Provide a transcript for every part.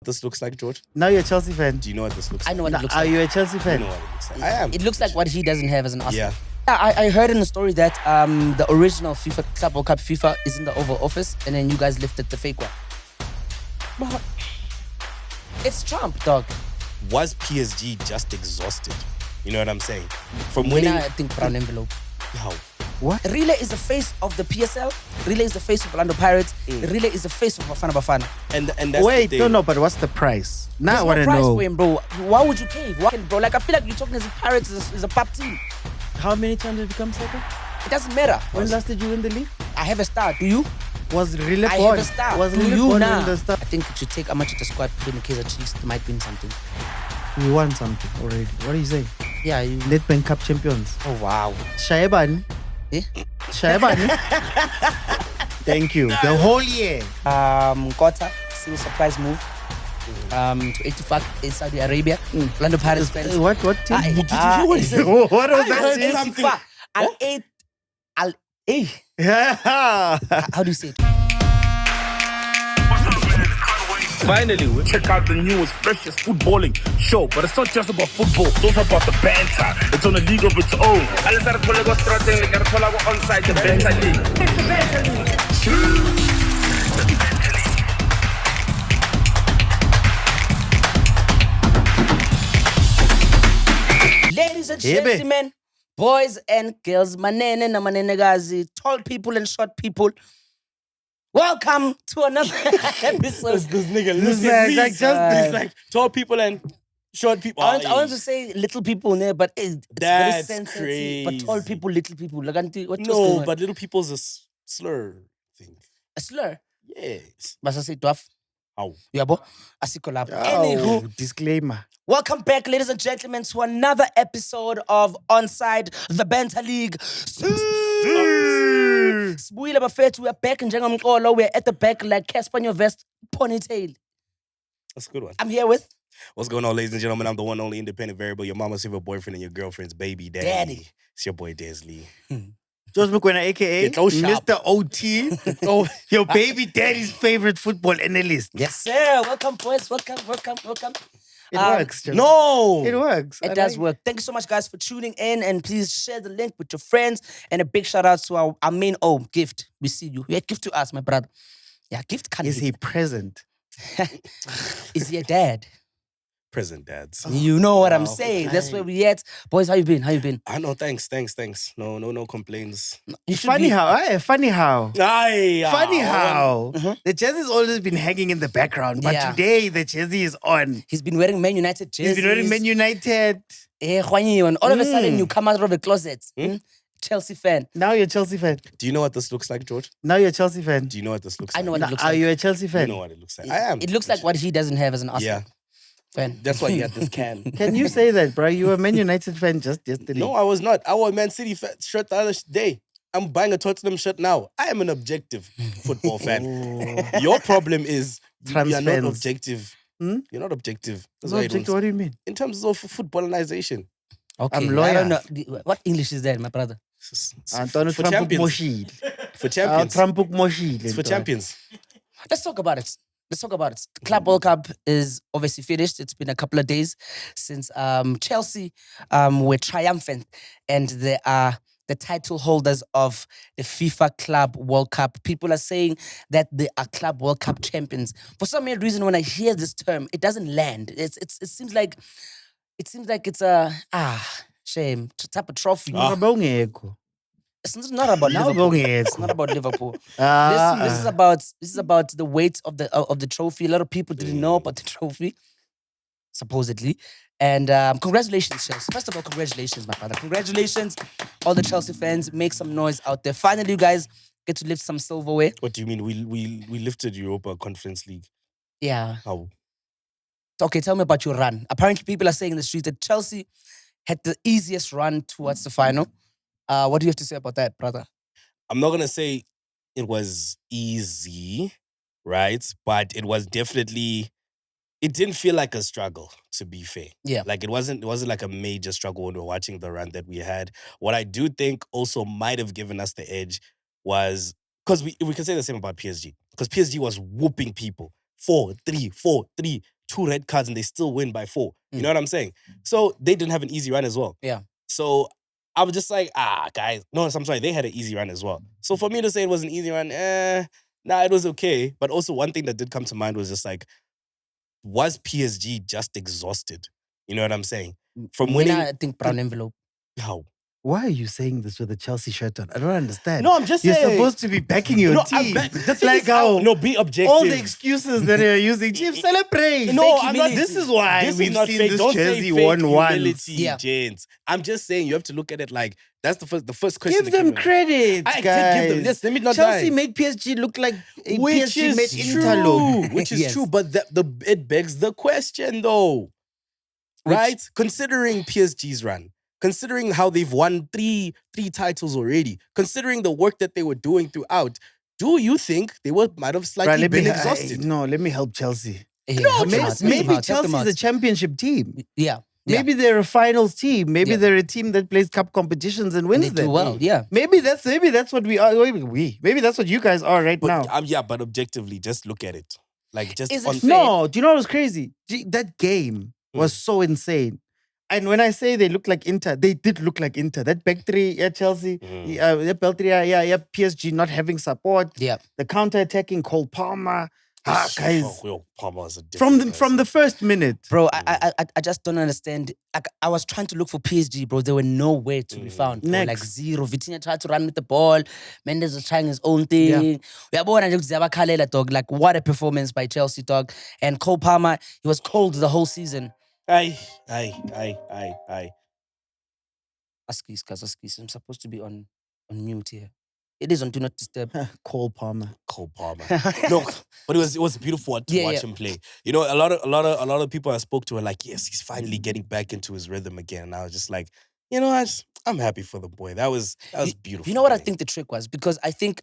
This looks like, George? Now you're a Chelsea fan. Do you know what this looks I like? know what it looks Are like. you a Chelsea I fan? know what it looks like. I am. It looks like what he doesn't have as an Arsenal. Yeah. I heard in the story that the original FIFA Club World Cup FIFA is in the Oval Office, and then you guys lifted the fake one. But It's Trump, dog. was PSG just exhausted? You know what I'm saying? From Winning, winning. I think brown envelope. How? What? Relay is the face of the PSL. Relay is the face of Orlando Pirates. Relay is the face of Bafana Bafana. And that's Wait, the thing. no, but what's the price? Now I There's want no to price know. for him, bro. Why would you cave? Why, bro? Like, I feel like you're talking as if Pirates is a pop team. How many times have you come second? It doesn't matter. When last did you win the league? I have a star. Do you? Was really I born? have a star. Was Do really you born now? in the star? I think you should take Amajita squad, put in the Kaizer Chiefs. They might win something. We won something already. What are you saying? Yeah. You... Nedbank Cup champions. Oh, wow. Shaibani. Eh? Shaibani. Thank you. The whole year. Nkota, still surprise move. To Ettifaq in Saudi Arabia. Orlando Pirates fans. What team? Ah, Did you ah, hear what he said? What was I that? heard team? something. How do you say it? Finally, we check out the newest, freshest footballing show. But it's not just about football, it's also about the banter. It's on a league of its own. Onside the banter league. It's the banter league. Ladies and Yeah, babe. gentlemen, boys and girls, manene na manenegazi, tall people and short people, welcome to another episode. This nigga, This look man, at me. like, just- It's like tall people and short people. I want to say little people there, but it's That's very sensitive. But tall crazy. people, little people. Like, auntie, what's going No, on? but little people's a slur thing. A slur. Yes. But I say dwarf. How? Yabo. Asiko lapho. Oh, Anywho, disclaimer. welcome back, ladies and gentlemen, to another episode of Onside the Banter League. Sibuyile bafethu, we are back njengomqolo. We are at the back like Casper on your vest ponytail. That's a good one. I'm here with What's going on, ladies and gentlemen? I'm the one only independent variable, your mama's favorite boyfriend and your girlfriend's baby daddy. Daddy. It's your boy Desley. George McQuena, aka Get those sharp. Mr. OT. Oh, your baby daddy's favorite football analyst. yes, sir. Welcome, boys. Welcome. It works. George. No! It works. It I does like work. Thank you so much, guys, for tuning in, and please share the link with your friends. And a big shout out to our main Gift. We see you. You're a gift to us, my brother. Yeah, Gift can't. Is he present? Is he a dad? Present dads. You know what I'm Wow. saying. That's where we at. Boys, how you been? I know, thanks. No complaints. You should Funny be- how. Funny how. Aye, Funny ah, how. Mhm. The jersey's always been hanging in the background, but Yeah. today the jersey is on. He's been wearing Man United jerseys. He's been wearing Man United. And all of a sudden, you come out of the closet. Chelsea fan. Now you're a Chelsea fan. Do you know what this looks like, George? Now you're a Chelsea fan. Do you know what this looks I like? know what it looks Are like. you a Chelsea You fan? know what it looks like. I am. It looks like what he doesn't have as an Arsenal Yeah. fan. That's why he had this can. Can you say that, bro? You were a Man United fan just yesterday. No, I was not. I wore a Man City shirt the other day. I'm buying a Tottenham shirt now. I am an objective football fan. Your problem is you're not Transfers. objective. Hmm? You're not objective. That's No why you don't- objective, what do you mean? in terms of footballization. Okay, I'm I lawyer. don't know. What English is that, my brother? Antonio For Trumpuk champions. Moshid. For champions. Trumpuk Moshid. It's for champions. Let's talk about it. The Club World Cup is obviously finished. It's been a couple of days since Chelsea were triumphant, and they are the title holders of the FIFA Club World Cup. People are saying that they are Club World Cup champions. For some weird reason, when I hear this term, it doesn't land. It seems like it's a shame type of trophy. Ngabongeko. It's not about Now Liverpool. Bongeko. It's not about Liverpool. Ah, This is about the weight of the trophy. A lot of people didn't know about the trophy, supposedly. And congratulations, Chelsea. First of all, congratulations, my brother. Congratulations, all the Chelsea fans. Make some noise out there. Finally, you guys get to lift some silverware. What do you mean? We lifted Europa Conference League. Yeah. How? Okay, tell me about your run. Apparently, people are saying in the street that Chelsea had the easiest run towards the final. What do you have to say about that, brother? I'm not gonna say it was easy, right? But it was definitely. It didn't feel like a struggle, to be fair. Yeah. Like it wasn't like a major struggle when we were watching the run that we had. What I do think also might have given us the edge was because we can say the same about PSG. Because PSG was whooping people 4-3, 4-3, 2 red cards, and they still win by 4. You know what I'm saying? So they didn't have an easy run as well. Yeah. So I was just like, guys. No, I'm sorry. They had an easy run as well. So for me to say it was an easy run, it was okay. But also one thing that did come to mind was just like, was PSG just exhausted? You know what I'm saying? From winning. I think brown envelope. How? Why are you saying this with a Chelsea shirt on? I don't understand. No, I'm just You're saying. supposed to be backing your No, team. the thing Like is, how no, be objective. all the excuses that you're using, Chief, celebrate. No, Fake I'm not. humility. This is why This is we've not seen fake. this Don't say Chelsea fake 1-1. humility, Yeah. James. I'm just saying you have to look at it like that's the first question. Give them credit, I guys. did give them. Yes, let me not Chelsea die. made PSG look like Which PSG is made true. Inter look. Which is Yes. true, but it begs the question though, right? Considering PSG's run, considering how they've won three titles already, considering the work that they were doing throughout, do you think they might have slightly been exhausted? No, let me help Chelsea. Yeah, help them Maybe, out, help them maybe out, help them Chelsea's out. a championship team. Yeah. Maybe they're a finals team. Maybe Yeah. they're a team that plays cup competitions and And wins they them. do well. Yeah. Maybe that's what we are. Maybe that's what you guys are right now. But but objectively, just look at it. Like just Is it on fair? No, do you know what was crazy? That game was so insane. And when I say they look like Inter, they did look like Inter. That back three, Chelsea, PSG not having support. Yeah. The counter-attacking Cole Palmer. Guys. Palmer's a From different the first minute. Bro, I just don't understand. I was trying to look for PSG, bro. They were nowhere to be found. Bro. Next. Like zero. Vitinha tried to run with the ball. Mendes was trying his own thing. Dog. Like what a performance by Chelsea, dog. And Cole Palmer, he was cold the whole season. Aye. Askis. I'm supposed to be on mute here. It is on Do Not Disturb. Cole Palmer. Cole Palmer. No, but it was beautiful to watch him play. You know, a lot of people I spoke to were like, yes, he's finally getting back into his rhythm again. And I was just like, you know what? I'm happy for the boy. That was beautiful. You know what I think the trick was? Because I think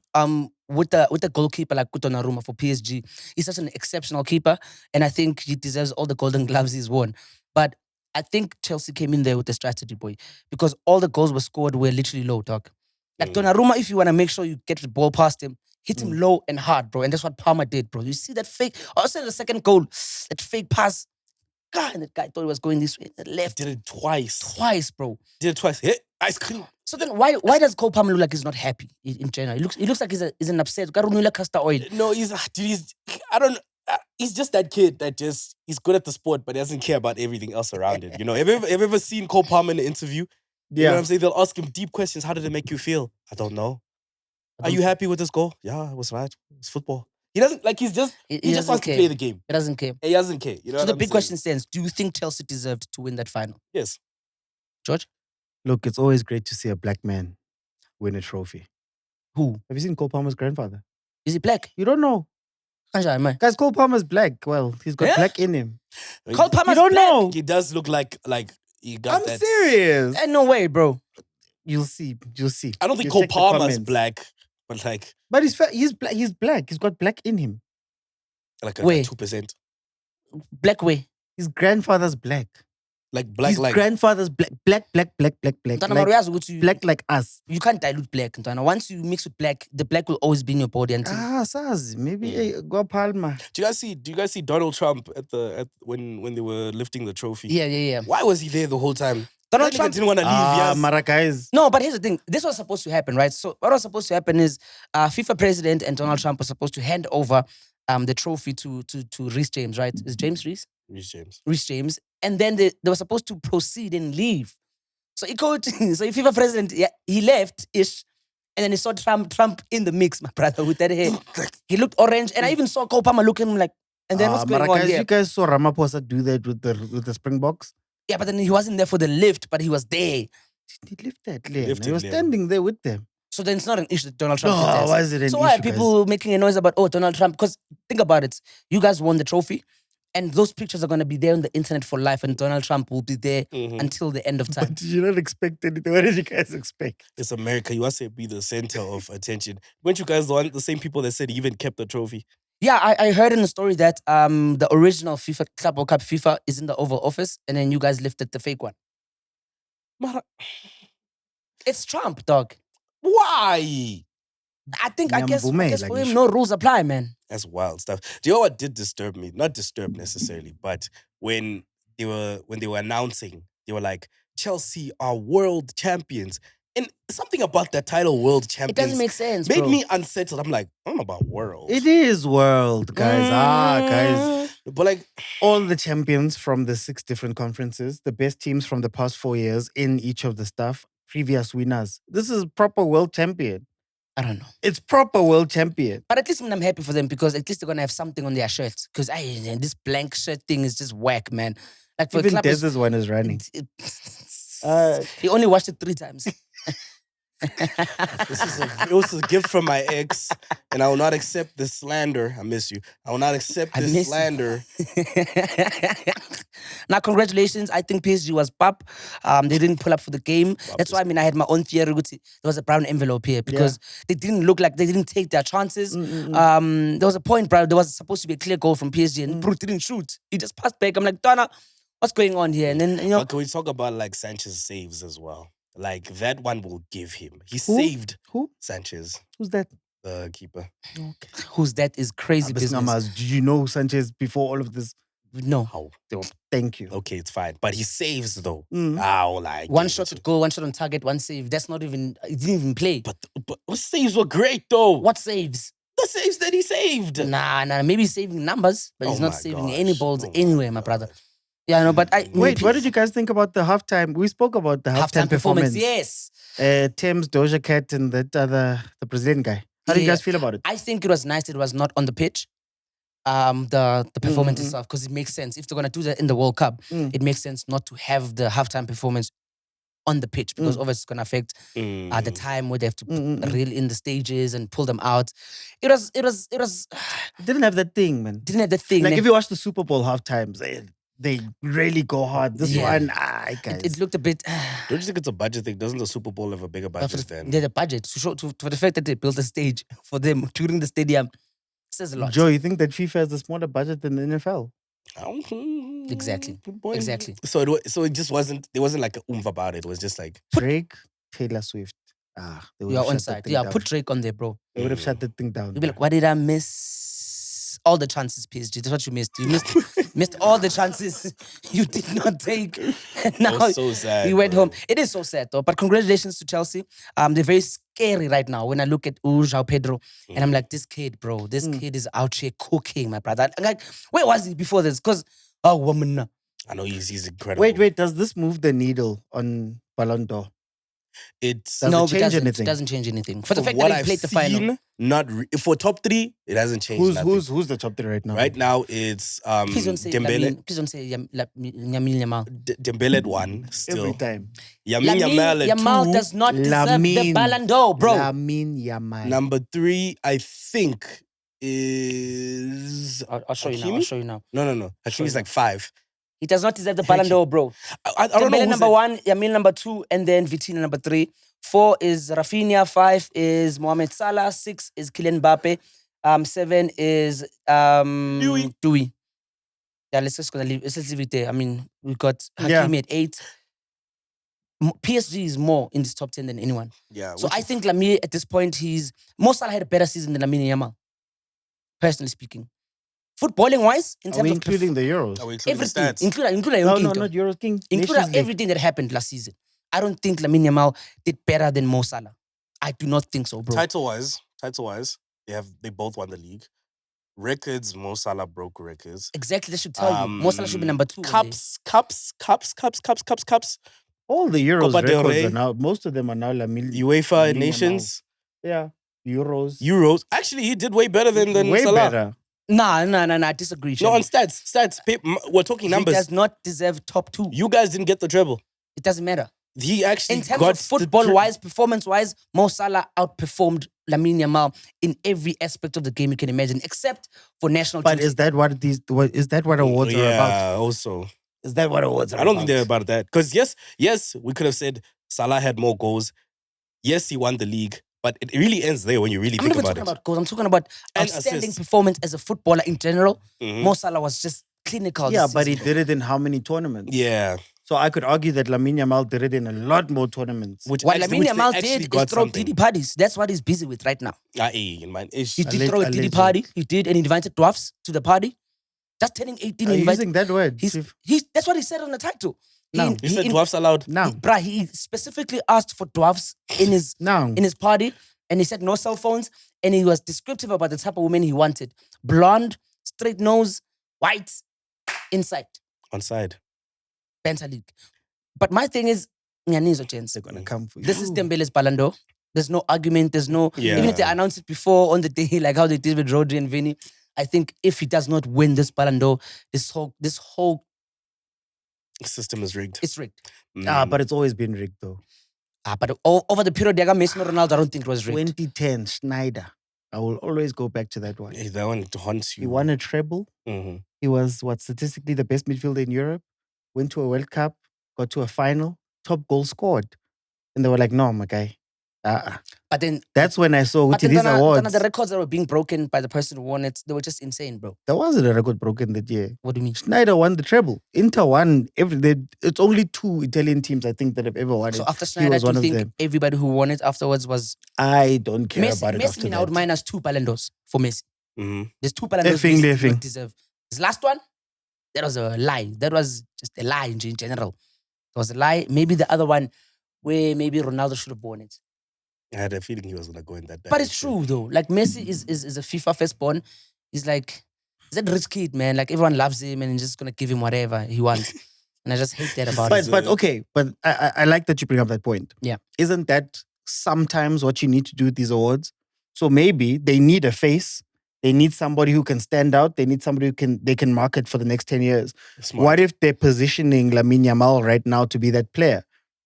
with the goalkeeper like Donnarumma for PSG, he's such an exceptional keeper, and I think he deserves all the golden gloves he's won. But I think Chelsea came in there with a strategy, boy, because all the goals were scored were literally low, dog. Like Donnarumma, if you want to make sure you get the ball past him, hit him low and hard, bro. And that's what Palmer did, bro. You see that fake, also the second goal, that fake pass. God, and that guy thought he was going this way. The left. Did it twice. Twice, bro. Did it twice. Hit ice cream. So then why does Cole Palmer look like he's not happy in general? He looks like he's an upset. Castor oil. No, he's just that kid that he's good at the sport, but he doesn't care about everything else around it. You know, have you ever seen Cole Palmer in an interview? You know what I'm saying? They'll ask him deep questions. How did it make you feel? I don't know. Are you happy with this goal? Yeah, it was right. It's football. He doesn't he just wants to play the game. He doesn't care. He doesn't care. You know So what the I'm big saying? question stands: do you think Chelsea deserved to win that final? Yes. George? Look, it's always great to see a black man win a trophy. Who? Have you seen Cole Palmer's grandfather? Is he black? You don't know. Guys, Cole Palmer's black. Well, he's got black in him. Cole Palmer's You don't black? know. He does look like he got I'm that. serious. No way, bro. You'll see. I don't think You Cole check the Palmer's comments. black, but But he's black. He's black. He's got black in him. like Wait. 2%. Black way. His grandfather's black. Like black, His like grandfather's black. Ntwana, Like, Maria's what you- black like us. You can't dilute black. Ntwana. Once you mix with black, the black will always be in your body until. Saz. Maybe go Palmer. Do you guys see Donald Trump when they were lifting the trophy? Yeah. Why was he there the whole time? Donald That nigga Trump didn't want to leave. Yes. Mara guys. No, but here's the thing. This was supposed to happen, right? So what was supposed to happen is FIFA president and Donald Trump were supposed to hand over the trophy to Reece James, right? Is James Reece? Reece James. And then they were supposed to proceed and leave. So FIFA president, he left-ish. And then he saw Trump in the mix, my brother, with that hair. He looked orange. And I even saw Cole Palmer looking like, and then what's going on here? You guys saw Ramaphosa do that with the Springboks? Yeah, but then he wasn't there for the lift, but he was there. He lifted Liam. Lifted He was Liam. standing there with them. So then it's not an issue that Donald Trump did Oh, that. why is it an So why are issue, guys? people making a noise about, Donald Trump? Because think about it. You guys won the trophy. And those pictures are going to be there on the internet for life. And Donald Trump will be there until the end of time. But did you not expect anything? What did you guys expect? It's America. You want to be the center of attention. Weren't you guys the same people that said he even kept the trophy? Yeah, I heard in the story that the original FIFA Club World Cup FIFA is in the Oval Office. And then you guys lifted the fake one. It's Trump, dog. Why? I guess for Nyamvume, him, no rules apply, man. That's wild stuff. Do you know what did disturb me? Not disturb necessarily, but when they were announcing, they were like, Chelsea are world champions. And something about that title, world It champions, doesn't make sense, made bro. me unsettled. I'm like, I don't know about world. It is world, guys. Guys. But like, All the champions from the 6 different conferences, the best teams from the past 4 years in each of the stuff, previous winners. This is proper world champion. I don't know. It's proper world champion. But at least I'm happy for them because at least they're gonna have something on their shirts. Because this blank shirt thing is just whack, man. Like for Even club, Dez's one is running. he only watched it 3 times. it was a gift from my ex, and I will not accept this slander. I miss you. I will not accept I miss this you. slander. Now, congratulations. I think PSG was pop. They didn't pull up for the game. That's why I had my own theory. There was a brown envelope here because they didn't look like they didn't take their chances. There was a point, bro. There was supposed to be a clear goal from PSG, and Bro didn't shoot. He just passed back. I'm like, Donna, what's going on here? And then But can we talk about like Sanchez saves as well? Like that one will give him. He saved Who? Sanchez, Who's that? the keeper. Okay. who's that is crazy business. Did you know Sanchez before all of this? No. How? Thank you. Okay, it's fine. But he saves though. Mm. Ow, like One shot at goal, 1 shot on target, 1 save. That's not even, he didn't even play. But his saves were great though. What saves? The saves that he saved. Nah, maybe he's saving numbers, but he's Oh not my saving gosh. any balls Oh my anywhere, my brother. God. Yeah, no, but Wait, what did you guys think about the halftime? We spoke about the halftime performance. Yes. Thames, Doja Cat, and the Brazilian guy. How do you Yeah. guys feel about it? I think it was nice that it was not on the pitch. The performance itself, because it makes sense. If they're gonna do that in the World Cup, it makes sense not to have the halftime performance on the pitch because obviously it's gonna affect the time where they have to reel in the stages and pull them out. It was It didn't have that thing, man. didn't have the thing. Like eh? if you watch the Super Bowl halftimes, they really go hard. This Yeah. one, guys. It looked a bit. Don't you think it's a budget thing? Doesn't the Super Bowl have a bigger budget than? They're the budget to show for the fact that they built a stage for them during the stadium says a lot. Joe, you think that FIFA has a smaller budget than the NFL? Exactly. Good point. Exactly. So it just wasn't. There wasn't like a oomph about it. It was just like Drake, Taylor Swift. They would You're have on shut that side. thing Yeah, down. put Drake on there, bro. They would have shut that thing down. You'll be like, what did I miss? All the chances, PSG. That's what you missed. You missed all the chances you did not take. And it now was so sad. you went bro. home. It is so sad though. But congratulations to Chelsea. They're very scary right now. When I look at João Pedro, and I'm like, this kid, bro, this kid is out here cooking, my brother. I'm like, where was he before this? Because woman. I know he's incredible. Wait. Does this move the needle on Ballon d'Or? It's Does it change doesn't. anything? It doesn't change anything. For the from fact what that he I've played the final. seen, for top 3, it hasn't changed. nothing. Who's the top 3 right now? Right now it's Please don't say Dembele. Please don't say Lamine Yamal. Dembele at 1 still. Every time. Yamin Yamal at 2. Yamal does not deserve the Lamine. Ballon d'Or, bro. Lamine Yamal. Number 3, I think, is I'll show you now. Hakimi? I'll show you now. No. Hakimi's like 5. He does not deserve the Ballon d'Or, bro. I don't know Dembele who's number it. 1, Yamin number 2, and then Vitinha number 3. 4 is Rafinha. 5 is Mohamed Salah. 6 is Kylian Mbappe. 7 is Dewey. Yeah, let's leave it there. I mean, we got Hakimi at 8. PSG is more in this top 10 than anyone. Yeah. So I think Lamine at this point, Mo Salah had a better season than Lamine Yamal. Personally speaking. Footballing wise, in Are terms we of including the Euros? Are we including the everything, stats? including No, not Euros. King. include Nations League. everything that happened last season. I don't think Lamine Yamal did better than Mo Salah. I do not think so, bro. Title wise, they both won the league. Records, Mo Salah broke records. Exactly, that should tell you. Mo Salah should be number 2. Cups. All the Euros Copa del records Rey. are now, most of them are now Lamine. UEFA Lamine Nations. Yeah. Euros. Euros. Actually, he did way better than Way Salah. better. Nah, I disagree. No, Shami. on stats. We're talking He numbers. does not deserve top 2. You guys didn't get the treble. It doesn't matter. He actually In terms got of football-wise, performance-wise, Mo Salah outperformed Lamine Yamal in every aspect of the game you can imagine, except for national But teams. is that what awards are about? Yeah, also. Is that what awards are I don't about? think they're about that. Because yes, we could have said Salah had more goals. Yes, he won the league. But it really ends there when you really I'm think not even about talking it. about goals. I'm talking about And outstanding assists. performance as a footballer in general. Mhm. Mo Salah was just clinical. Yeah, this but he season. did it in how many tournaments? Yeah. So I could argue that Lamine Yamal did it in a lot more tournaments. Which What actually- Lamine which they Yamal actually did is got throw something. Diddy parties. That's what he's busy with right now. Man, ish. He did Alleg- throw a Diddy alleged. party. He did, and he invited dwarfs to the party. Just turning 18, Are he you invited. using that word? Chief? That's what he said on the title. No. You said dwarfs allowed. Now. He specifically asked for dwarfs in his party, and he said no cell phones, and he was descriptive about the type of women he wanted: blonde, straight nose, white, inside, On side. Penta League. But my thing is, Nyanizo chance. They're gonna come for you. This is Dembele's Ballon d'Or. There's no argument. There's no Yeah. even if they announce it before on the day, like how they did with Rodri and Vinny. I think if he does not win this Ballon d'Or, this whole System is rigged. it's rigged. But it's always been rigged though. But over the period, Messi and Ronaldo, I don't think it was rigged. 2010 Schneider. I will always go back to that one. Hey, that one haunts you. He won a treble. Mhm. He was statistically the best midfielder in Europe. Went to a World Cup, got to a final, top goal scored. And they were like, no, my guy. But then That's when I saw But these then awards. the records that were being broken by the person who won it, they were just insane, bro. There wasn't a record broken that year. What do you mean? Schneider won the treble. Inter won it's only 2 Italian teams I think that have ever won So it. after He Schneider, was do one you of think them. everybody who won it afterwards was I don't care about it Messi? after I would that. minus 2 Ballon d'Ors for Messi. Mhm. There's 2 Ballon d'Ors Effing, Messi did effing. not deserve. This last one, that was a lie. That was just a lie in general. It was a lie. Maybe the other one where maybe Ronaldo should have won it. I had a feeling he was gonna go in that direction. But it's true though. Like Messi is a FIFA firstborn. He's like, he's that rich kid, man. Like everyone loves him and he's just gonna give him whatever he wants. And I just hate that about it. But okay, but I like that you bring up that point. Yeah. Isn't that sometimes what you need to do with these awards? So maybe they need a face. They need somebody who can stand out. They need somebody they can market for the next 10 years. Smart. What if they're positioning Lamine Yamal right now to be that player?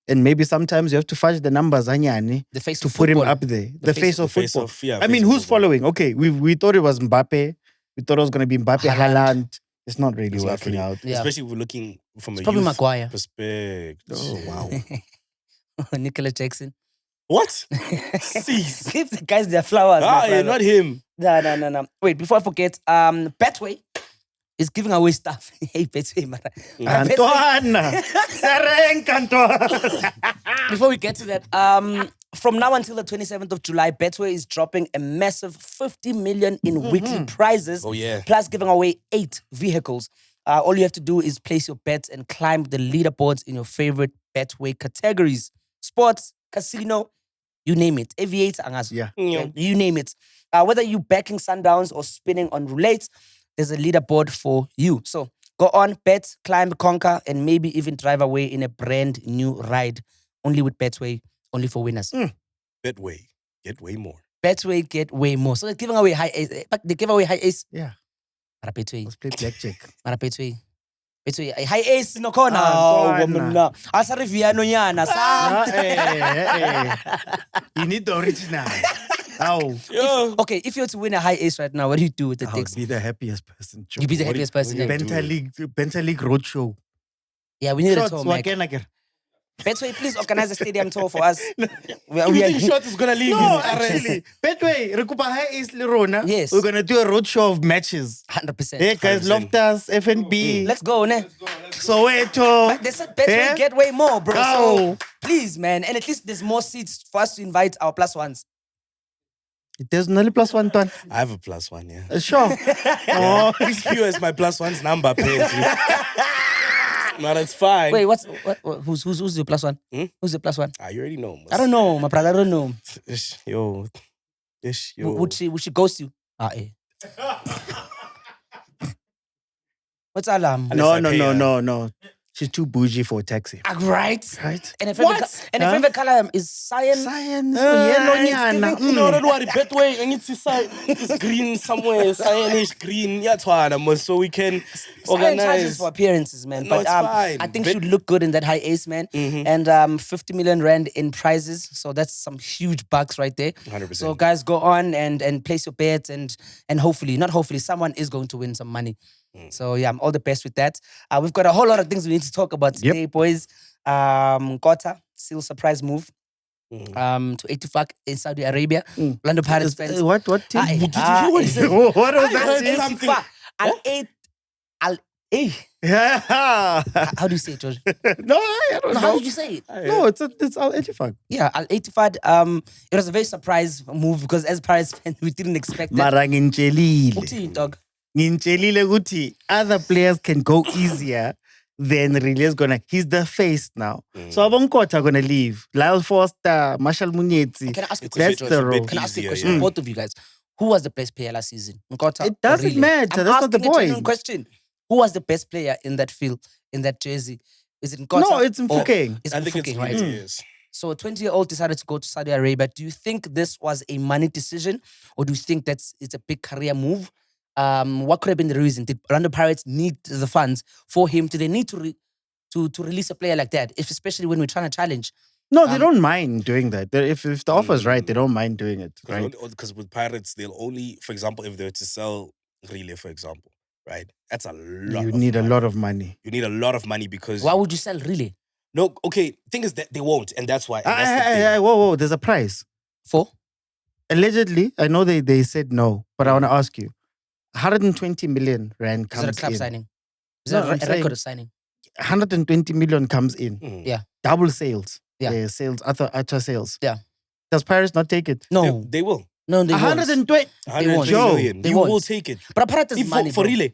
And maybe sometimes you have to fudge the numbers, Anyani, The face to of put him football. up there. The face of The face football. of- yeah, I face mean, of who's football. following? Okay, we thought it was Mbappe. We thought it was going to be Mbappe, Haaland. Haaland. It's not really It's not working really. out. Yeah. Especially if we're looking from It's a probably youth Maguire. perspective. Oh, wow. Nicolas Jackson. What? Cease. Give the guys their flowers. my brother. Not him. No. Wait, before I forget, Betway is giving away stuff. Hey, Betway, man. Antoine! Sereng, Antoine! Before we get to that, from now until the 27th of July, Betway is dropping a massive 50 million in weekly prizes. Oh, yeah. Plus giving away 8 vehicles. All you have to do is place your bets and climb the leaderboards in your favorite Betway categories. Sports, casino, you name it. Aviator, angazi. Yeah. You name it. Whether you backing Sundowns or spinning on roulette, there's a leaderboard for you. So go on, bet, climb, conquer, and maybe even drive away in a brand new ride. Only with Betway, only for winners. Betway. Get way more. Betway, get way more. So they're giving away high ace. But they give away high ace. Yeah. Mara Betway. Let's play blackjack. Mara Betway. Betway. High ace no corner. Antoine. Asari viano nyana. You need the original. Oh. Yo. Okay, if you were to win a high ace right now, what do you do with the I would dicks? be the happiest person. Joe. You'd be the What do you- happiest person. what do there. you do? Benta League Roadshow. Yeah, we need a Shots, tour, Mike. again. Betway, please organize a stadium tour for us. You think Shots is gonna leave No, his actually. Betway, Rekupa is Lirona. Yes. We're going to do a roadshow of matches. 100%. Hey, guys, 100%. Loftus, FNB, Let's go, ne? Soweto. They said Betway Yeah? get way more, bro. Oh. So please, man. And at least there's more seats for us to invite our plus ones. There's only +1 ton. I have a +1, yeah. Sure. Oh, Pure is my +1's number, apparently. No, that's fine. Wait, who's your plus one? Who's your plus one? You already know. I don't know, my brother. I don't know. Yo. Would she ghost you? Eh. What's alarm? Unless I pay her. No. She's too bougie for a taxi. Right. Right? And her favorite color is cyan. Science. Yellow it's nyana. giving- No, don't worry. Betway, I need to say it's green somewhere, cyanish green. Yeah, Twana, so we can Cyan charges organize. for appearances, man. No, But it's fine. I think Bet- she'd look good in that high ace, man. And 50 million rand in prizes. So that's some huge bucks right there. 100%. So guys, go on and place your bets and hopefully, not hopefully, someone is going to win some money. So yeah, all the best with that. We've got a whole lot of things we need to talk about today, boys. Nkota, still surprise move. To Ettifaq in Saudi Arabia. Orlando Pirates fans. What team? Did you hear what he said? What was I that heard team? something. Ettifaq. Hey, Yeah. how do you say it, George? No, I don't No, know. how did you say it? No, it's Al Ettifaq. Yeah, Al Ettifaq. It was a very surprise move because as Paris fans, we didn't expect it. Mara ngintjelile. Uthini, dog? Ngintjelile ukuthi other players can go easier than Rile's gonna. He's the face now. So Nkota are gonna leave. Lyle Foster, Marshall Munyetsi. Can I ask you a It's a question? bit- George? it's a bit Can I ask you a easier, question? yeah. Both of you guys. Who was the best player last season? Nkota It doesn't or Rile? matter. I'm That's not the asking a genuine point. question. Who was the best player in that field, in that jersey? Is it Nkota? No, it's or- Mfukeng. It's I think it's Mfukeng, right? yes. So a 20-year-old decided to go to Saudi Arabia. Do you think this was a money decision, or do you think it's a big career move? What could have been the reason? Did Orlando Pirates need the funds for him? Do they need to release a player like that? If especially when we're trying to challenge. No, they don't mind doing that. If the offer is right, they don't mind doing it. Right? Because with Pirates, they'll only, for example, if they were to sell Rile, for example, right? That's a lot. You of need a money. lot of money. You need a lot of money because Why would you sell Rile? no. Okay, thing is that they won't, and that's why. And that's the thing. Whoa, there's a price. For? Allegedly, I know they said no, but I want to ask you, 120 million rand Is comes it a club in. signing? Is No, that I'm a record of signing? 120 million comes in. Mm. Yeah. Double sales. Yeah. Sales, other sales. Yeah. Does Paris not take it? No, They will. no, they won't. 120. 120 Joe, million. they You won't. will take it. But Pirates is If money, for bro. Rile.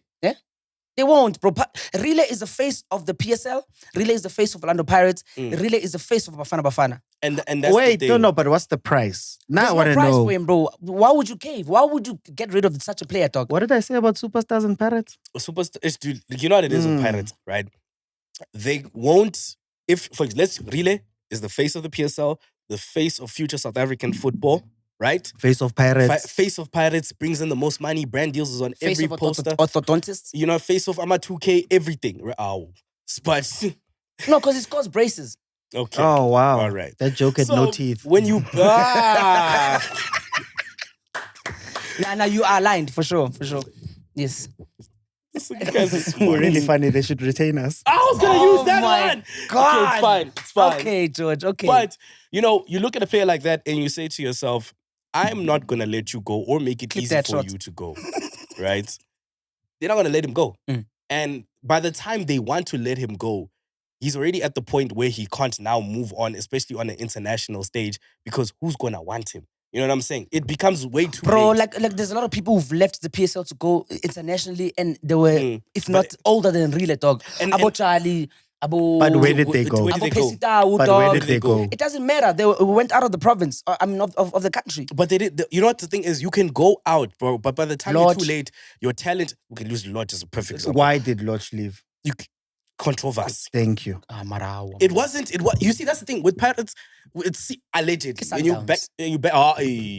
They won't, bro. Rile is the face of the PSL. Rile is the face of Orlando Pirates. Rile is the face of Bafana Bafana. And that's Wait, the thing. no, but what's the price? Now There's I want no to price know. for him, bro. Why would you cave? Why would you get rid of such a player, dog? What did I say about superstars and Pirates? Dude, you know what it is with Pirates, right? They won't. If for let's Rile is the face of the PSL, the face of future South African football, right? Face of Pirates. Face of Pirates brings in the most money. Brand deals is on Face every of poster. orthodontists? You know, face of Ama 2K, everything. Ow. But No, because it scores braces. okay. Oh, wow. All right. That joke had So, no teeth. When you Nah, you are aligned for sure. Yes. You guys are smart. We're really funny. They should retain us. I was gonna Oh use that my one. God. Okay, it's fine. It's fine. Okay, George. Okay. But you know, you look at a player like that and you say to yourself, I'm not gonna let you go or make it Clip easy that for shot. you to go. Right? They're not gonna let him go. Mm. And by the time they want to let him go, he's already at the point where he can't now move on, especially on an international stage, because who's gonna want him? You know what I'm saying? It becomes way too Bro, late. like there's a lot of people who've left the PSL to go internationally and they were, if But- not older than Rile, dog. And- Abo and- Charlie, Abo... But where did they go? Where did Abo they go? Pesitao, But dog. where did they go? It doesn't matter. They went out of the province, of the country. But they did. You know what the thing is? You can go out, bro. But by the time Lodge. you're too late, your talent. We can lose Lodge as a perfect example. Why did Lodge leave? Controversy. Thank you. Marawa. It wasn't. It was. You see, that's the thing with Pirates. It's allegedly Kiss when and you downs. back.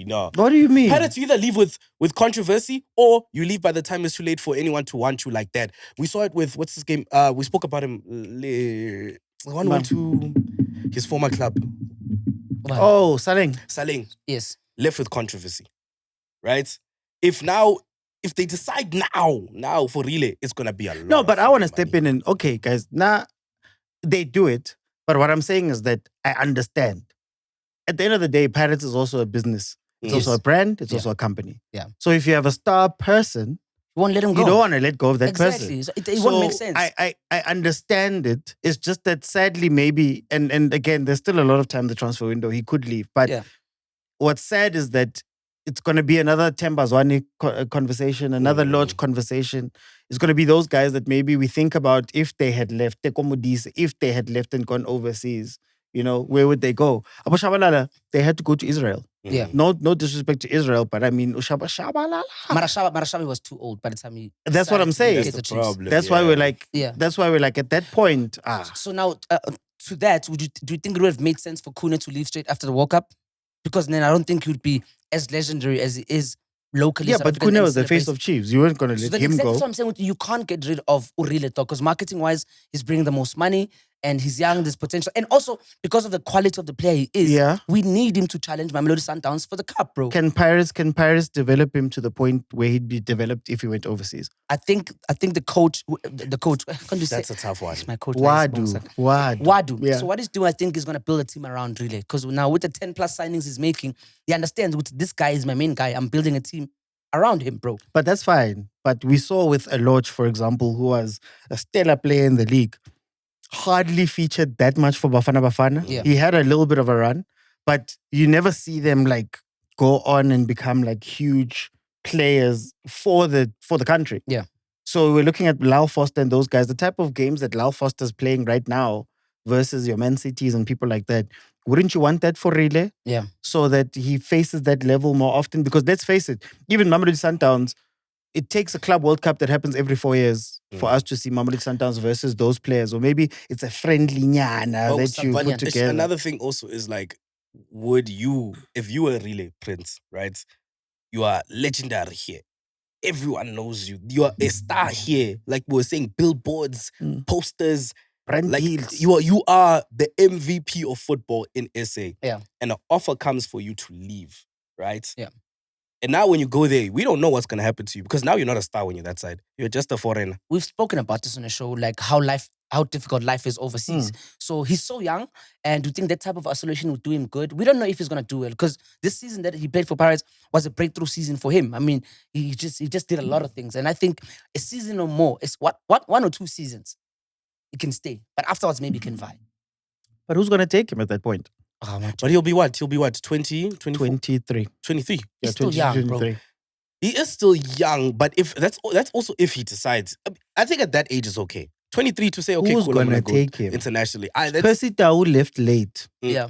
No. What do you mean? Pirates, you either leave with controversy or you leave by the time it's too late for anyone to want you like that. We saw it with what's his game? We spoke about him. The one who went to his former club, Oh, Saleng. Saling, Yes. left with controversy, right? If they decide now for Rile, it's gonna be a lot. No, of but I want to fucking step in and, okay, guys, now they do it. But what I'm saying is that I understand. At the end of the day, Pirates is also a business. It's Yes. also a brand. It's Yeah. also a company. Yeah. So if you have a star person, You won't let him go. you don't want to let go of that exactly. person. So it won't make sense. I understand it. It's just that sadly, maybe, and again, there's still a lot of time the transfer window. He could leave. But Yeah. what's sad is that it's going to be another Tembazwane conversation, another Lodge conversation. It's going to be those guys that maybe we think about if they had left, if they had left and gone overseas, you know, where would they go? Abu Shabalala, they had to go to Israel. Yeah. No disrespect to Israel, but I mean, Shabalala. Marashabi was too old by the time he. That's what I'm decided to saying. get That's the the Chiefs. problem. That's why we're like, Yeah. that's why we're like at that point. So now, to that, do you think it would have made sense for Kuna to leave straight after the World Cup? Because then I don't think he would be as legendary as he is locally. Yeah, South but African Kuna and was the face celebrated. of Chiefs. You weren't going to So let then him exactly go. what I'm saying. You can't get rid of Urile because marketing-wise, he's bringing the most money and he's young, there's potential. And also, because of the quality of the player he is, Yeah. we need him to challenge Mamelodi Sundowns for the cup, bro. Can Paris develop him to the point where he'd be developed if he went overseas? I think the coach, can't you say? That's a tough one. It's my coach. like, Wadu. sponsor. Wadu. Wadu. Yeah. So what he's doing, I think, is going to build a team around Rile. Because now with the 10 plus signings he's making, he understands with this guy is my main guy. I'm building a team around him, bro. But that's fine. But we saw with Aloch, for example, who was a stellar player in the league, hardly featured that much for Bafana Bafana. Yeah. He had a little bit of a run, but you never see them like go on and become like huge players for the country. Yeah. So we're looking at Lal Foster and those guys, the type of games that Lal Foster's playing right now versus your Man Cities and people like that. Wouldn't you want that for Relay? Yeah. So that he faces that level more often? Because let's face it, even Mamelodi Sundowns, it takes a Club World Cup that happens every 4 years for us to see Mamelodi Sundowns versus those players. Or maybe it's a friendly nyana that you put together. Another thing also is like, would you, if you were a Relay Prince, right? You are legendary here. Everyone knows you. You are a star here. Like we were saying, billboards, posters. Brand Like deals. you are the MVP of football in SA. Yeah. And an offer comes for you to leave, right? Yeah. And now when you go there, we don't know what's gonna happen to you because now you're not a star when you're that side. You're just a foreigner. We've spoken about this on the show, like how difficult life is overseas. So he's so young, and we think that type of isolation would do him good. We don't know if he's gonna do well because this season that he played for Pirates was a breakthrough season for him. I mean, he just did a lot of things, and I think a season or more is what 1 or 2 seasons he can stay, but afterwards maybe he can vibe. But who's going to take him at that point? But he'll be what? 20, 24? 23. 23. He's still young, bro. 23. He is still young, but if that's also if he decides. I think at that age is okay. 23 to say, okay, Who's cool, I'm gonna gonna go take him? internationally. Percy Tau left late Yeah.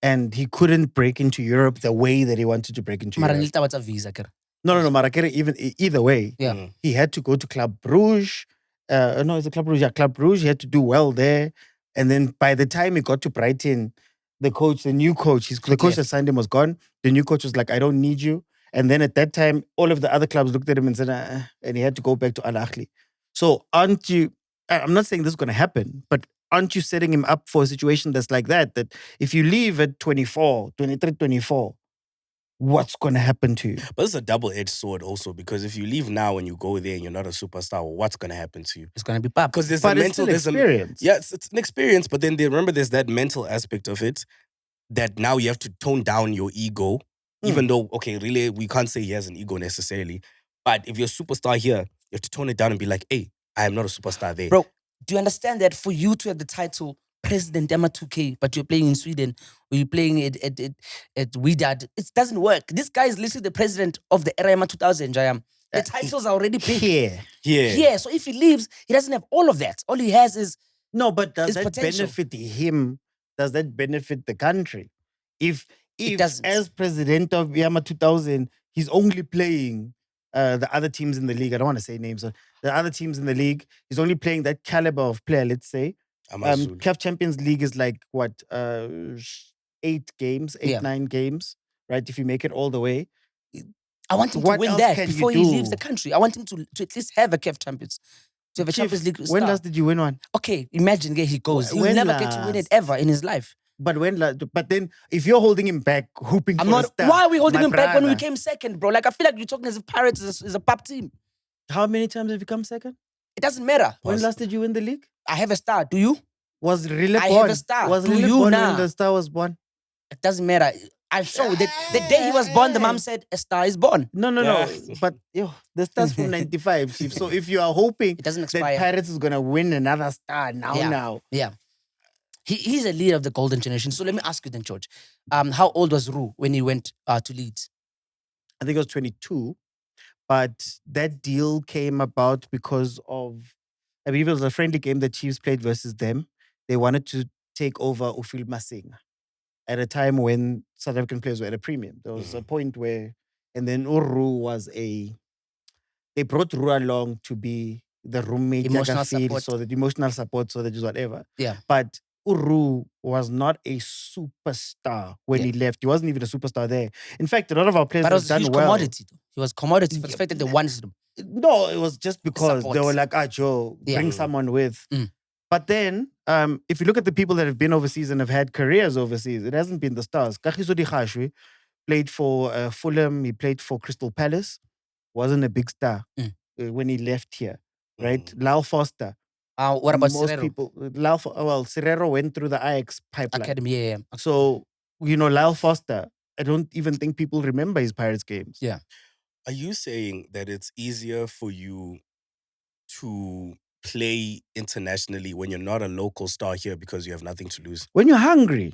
and he couldn't break into Europe the way that he wanted to break into Mara Europe. nilita what's a visa, kere. No, Marakere, either way, Yeah. he had to go to Club Brugge. No, it's a Club Brugge. Yeah, Club Brugge. He had to do well there. And then by the time he got to Brighton, the new coach, the coach that signed him was gone. The new coach was like, I don't need you. And then at that time, all of the other clubs looked at him and said, and he had to go back to Al Ahly. So aren't you, I'm not saying this is going to happen, but aren't you setting him up for a situation that's like that? That if you leave at 24, 23, 24, what's going to happen to you? But it's a double-edged sword also because if you leave now and you go there and you're not a superstar, what's going to happen to you? It's gonna be bad. Because there's But a it's mental, still experience. It's an experience, but then remember there's that mental aspect of it that now you have to tone down your ego, even though, okay, really, we can't say he has an ego necessarily, but if you're a superstar here, you have to tone it down and be like, hey, I am not a superstar there. Bro, do you understand that for you to have the title President Emma 2K, but you're playing in Sweden or you're playing at Widad, it doesn't work. This guy is literally the president of the era Emma 2000, Jayam. The titles are already big. Here. Yeah, so if he leaves, he doesn't have all of that. All he has is No, but does It's that potential. benefit him? Does that benefit the country? If doesn't. as president of Yama 2000, he's only playing the other teams in the league. I don't want to say names. The other teams in the league, he's only playing that caliber of player, let's say. Amazul. CAF Champions League is like, what, 8 games, 8, Yeah. 9 games, right? If you make it all the way. I want him What to win else that can you before he leaves do? the country. I want him to at least have a CAF Champions. To have a Chief, Champions League when star. last did you win one? Okay, imagine where he goes. He'll When never get to win it last? ever in his life. But then if you're holding him back, hooping I'm for a not. star, Why are we holding my him back when we brother, came second, bro? Like I feel like you're talking as if Pirates is a pub team. How many times have you come second? It doesn't matter. When last did you win the league? I have a star. Do you? Was Rile I born? have a star. Was Do Rile you born now? when the star was born? It doesn't matter. I'm sure the day he was born, the mom said a star is born. No. Yeah. But the star's from 95, Chief. So if you are hoping It doesn't that expire. Pirates is gonna win another star Yeah. now. Yeah. He's a leader of the golden generation. So let me ask you then, George. How old was Rue when he went to Leeds? I think it was 22. But that deal came about because of, I believe it was a friendly game that Chiefs played versus them. They wanted to take over Ufil Masing at a time when South African players were at a premium. There was a point where, and then Uru was they brought Ru along to be the roommate, Emotional Yakafil, support. so that emotional support, so that is whatever. Yeah. But Uru was not a superstar when he left. He wasn't even a superstar there. In fact, a lot of our players But it have was a done huge well. commodity. Though. He was commodity for the fact that they wanted him. No, it was just because Support. they were like, Joe, Yeah. bring someone with. Mm. But then, if you look at the people that have been overseas and have had careers overseas, it hasn't been the stars. Kagiso Dikashwe played for Fulham. He played for Crystal Palace. Wasn't a big star when he left here, right? Lal Foster. What about Most Serrero? people, Serrero went through the Ajax pipeline. Academy? Yeah. So, Lal Foster, I don't even think people remember his Pirates games. Yeah. Are you saying that it's easier for you to play internationally when you're not a local star here because you have nothing to lose? When you're hungry.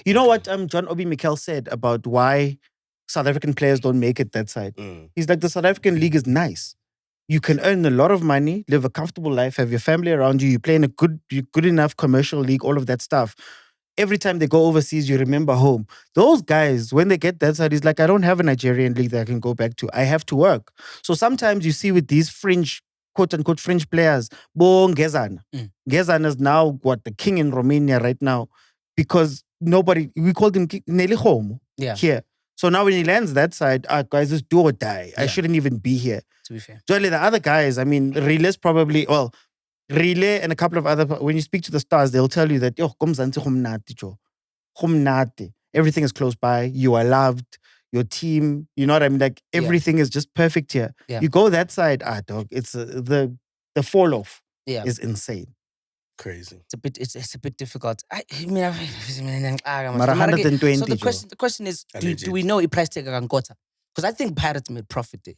You know what John Obi Mikel said about why South African players don't make it that side? He's like, the South African league is nice. You can earn a lot of money, live a comfortable life, have your family around you, you play in a good enough commercial league, all of that stuff. Every time they go overseas, you remember home. Those guys, when they get that side, he's like, I don't have a Nigerian league that I can go back to. I have to work. So sometimes you see with these fringe, quote-unquote fringe players, Bo Ngezana. Ngezana is now, the king in Romania right now. Because we called him Nelihomo here. So now when he lands that side, guys, it's do or die. I shouldn't even be here. To be fair. Jolly, the other guys, I mean, Rile's probably, Rhule and a couple of other, when you speak to the stars, they'll tell you that, everything is close by. You are loved. Your team, you know what I mean? Like, everything is just perfect here. Yeah. You go that side, dog, it's the fall off is insane. Crazy. It's a bit difficult. I mean, Mara 120. So the question is, do we know a price tag on Nkota? Because I think Pirates made profit there.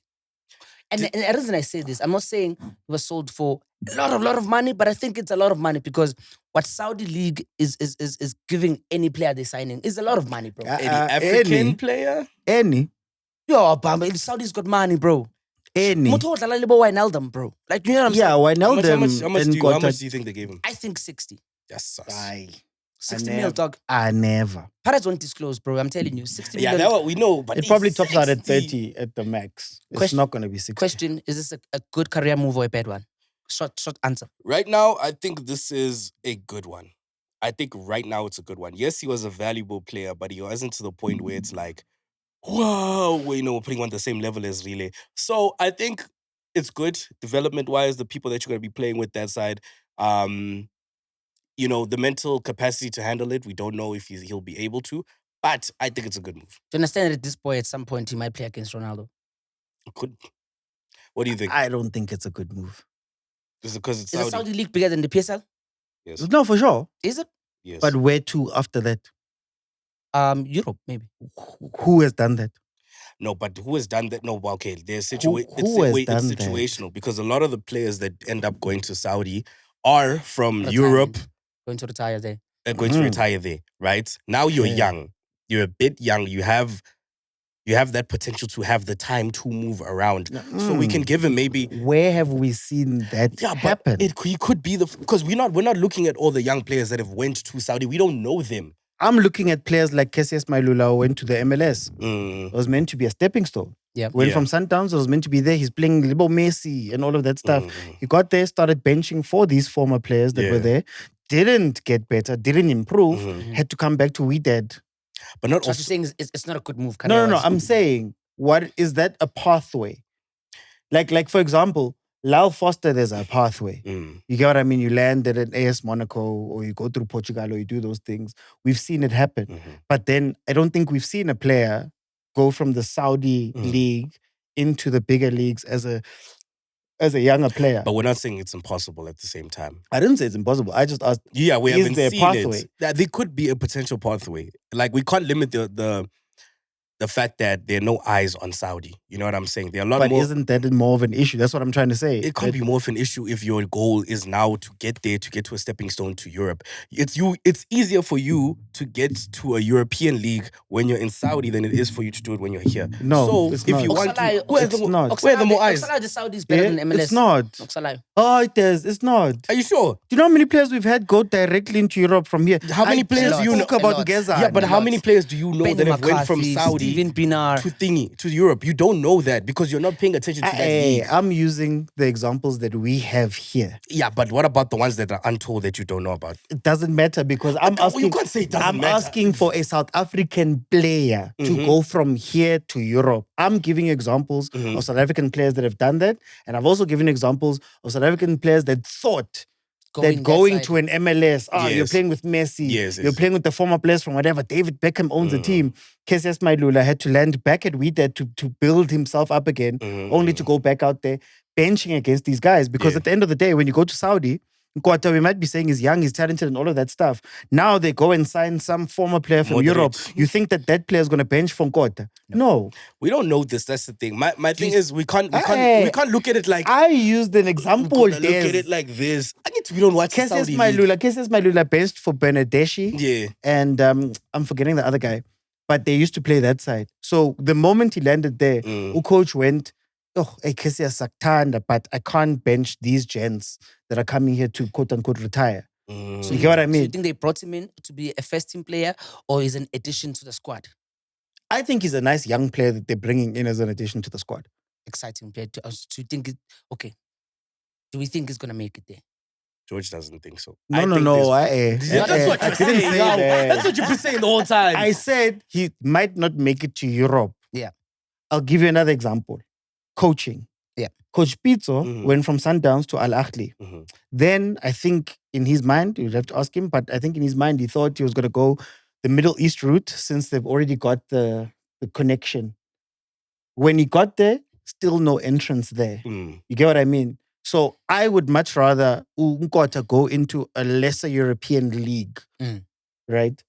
And the reason I say this, I'm not saying it was sold for a lot of money, but I think it's a lot of money because what Saudi League is giving any player they're signing is a lot of money, bro. Any African player? Any. Yo, but Saudi's got money, bro. Any. Wijnaldum, bro. Like, you know what I'm saying? Yeah, Wijnaldum. How much do you think they gave him? I think 60. That's sus. 60 mil, dog. I never. Pirates won't disclose, bro. I'm telling you. 60 million. Yeah, that we know. But it probably tops out at 30 at the max. It's not going to be 60. Question, is this a good career move or a bad one? Short answer. Right now, I think this is a good one. I think right now it's a good one. Yes, he was a valuable player, but he wasn't to the point where it's like, wow, we're putting on the same level as Rhule. So I think it's good development-wise, the people that you're going to be playing with that side. The mental capacity to handle it, we don't know if he'll be able to, but I think it's a good move. Do you understand that this boy at some point he might play against Ronaldo? Could. What do you think? I don't think it's a good move. Is it because it's Is Saudi? the Saudi league bigger than the PSL? Yes. No, for sure. Is it? Yes. But where to after that? Europe, maybe. Who has done that? No, but who has done that? No, okay. It's situational because a lot of the players that end up going to Saudi are from Europe. Going to retire there. They're going to retire there, right? Now you're young. You're a bit young. You have that potential to have the time to move around. So we can give him maybe. Where have we seen that happen? But he could be because we're not looking at all the young players that have went to Saudi. We don't know them. I'm looking at players like Cassius Mailula who went to the MLS. It was meant to be a stepping stone. Went from Sundowns, it was meant to be there. He's playing Libo Messi and all of that stuff. He got there, started benching for these former players that were there. Didn't get better, didn't improve, had to come back to Wydad. But not so also saying it's not a good move. No. I'm saying, what is that a pathway? Like for example, Lyle Foster, there's a pathway. You get what I mean? You land at an AS Monaco or you go through Portugal or you do those things. We've seen it happen. But then I don't think we've seen a player go from the Saudi league into the bigger leagues as a younger player. But we're not saying it's impossible at the same time. I didn't say it's impossible. I just asked, we haven't there seen a pathway? There could be a potential pathway. Like, we can't limit the fact that there are no eyes on Saudi. You know what I'm saying? There are a lot more. But isn't that more of an issue? That's what I'm trying to say. It can't be more of an issue if your goal is now to get there, to get to a stepping stone to Europe. It's easier for you to get to a European league when you're in Saudi than it is for you to do it when you're here. No, so it's if not. you want to, where are the more eyes? The Saudis better than MLS. It's not. Oh, it is. It's not. Are you sure? Do you know how many players we've had go directly into Europe from here? How many players do you know about Geza? Yeah, but how many players do you know that have went from Saudi Steven Pinar to Europe? You don't know that because you're not paying attention to that league. I'm using the examples that we have here. Yeah, but what about the ones that are untold that you don't know about? It doesn't matter because I'm asking. You can't say it doesn't matter. Asking for a South African player to go from here to Europe. I'm giving examples of South African players that have done that, and I've also given examples of South African players that thought that going to an MLS, you're playing with Messi, you're playing with the former players from whatever. David Beckham owns the team. Cassius Mailula had to land back at Wydad to build himself up again, only to go back out there benching against these guys. Because at the end of the day, when you go to Saudi, Nkota, we might be saying he's young, he's talented, and all of that stuff. Now they go and sign some former player from Moderate. Europe. You think that player is going to bench for Nkota? No. We don't know this. That's the thing. My thing is we can't look at it like I used an example. look at it like this. I get we don't watch the Saudi league. Keses Malula benched for Benedeshi. Yeah. And I'm forgetting the other guy. But they used to play that side. So the moment he landed there, coach went, oh, Kesia Saktanda, but I can't bench these gents that are coming here to quote unquote retire. So you get what I mean? So you think they brought him in to be a first team player or is an addition to the squad? I think he's a nice young player that they're bringing in as an addition to the squad. Exciting player. To think, okay. Do we think he's going to make it there? George doesn't think so. No. That's what you're saying. That's what you've been saying the whole time. I said he might not make it to Europe. Yeah. I'll give you another example. Coaching. Yeah. Coach Pizzo went from Sundowns to Al Ahly. Then I think in his mind, you'd have to ask him, but I think in his mind he thought he was going to go the Middle East route since they've already got the connection. When he got there, still no entrance there. You get what I mean? So I would much rather Nkota go into a lesser European league, right?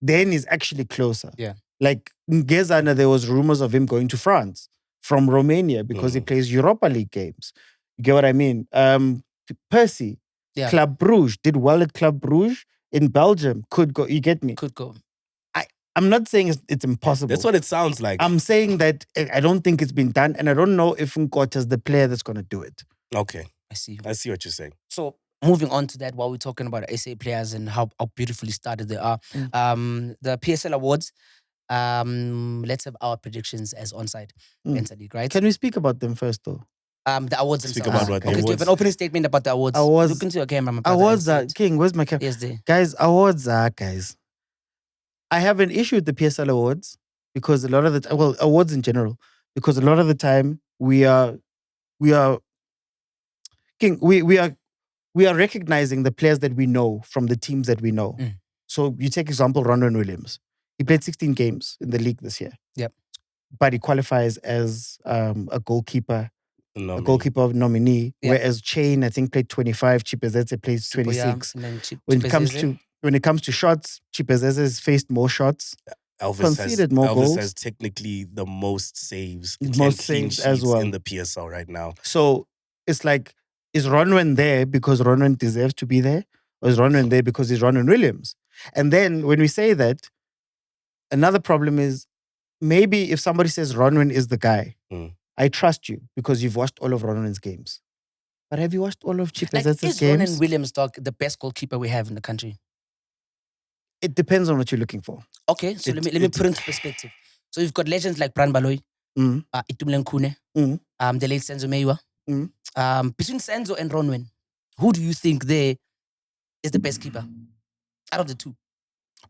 Then he's actually closer. Yeah. Like Ngezana, there was rumors of him going to France from Romania because he plays Europa League games. You get what I mean? Percy, Club Brugge, did well at Club Brugge in Belgium. Could go, you get me? Could go. I'm not saying it's impossible. That's what it sounds like. I'm saying that I don't think it's been done, and I don't know if Nkota is the player that's going to do it. Okay. I see what you're saying. So moving on to that, while we're talking about SA players and how beautifully started they are, the PSL Awards, let's have our predictions as onside League, right? Can we speak about them first, though? The awards Speak themselves. about what Okay, the do you have awards. an opening statement about the awards? Awards. Look into your camera, my brother. Awards are King. Where's my camera? Yes, there. Guys, awards are guys. I have an issue with the PSL Awards because a lot of the awards in general, because a lot of the time we are recognizing the players that we know from the teams that we know. So you take example Ronwen Williams. He played 16 games in the league this year. Yep. But he qualifies as a goalkeeper. Nominee. A goalkeeper nominee, Yeah. whereas Chain, I think, played 25. Chipezeze plays 26. When it comes to shots, Chipezeze has faced more shots. Conceded more goals. Elvis has technically the most saves, Most 10 clean saves as sheets well. in the PSL right now. So it's like, is Ronwen there because Ronwen deserves to be there? Or is Ronwen there because he's Ronwen Williams? And then when we say that, another problem is maybe if somebody says Ronwen is the guy, I trust you because you've watched all of Ronwen's games. But have you watched all of Chipezeze's is games? Ronwen Williams the best goalkeeper we have in the country? It depends on what you're looking for. Okay, so let me put into perspective. So you've got legends like Bran Baloyi, Itumeleng Khune, the late Senzo Meiwa. Between Senzo and Ronwen, who do you think there is the best keeper out of the two?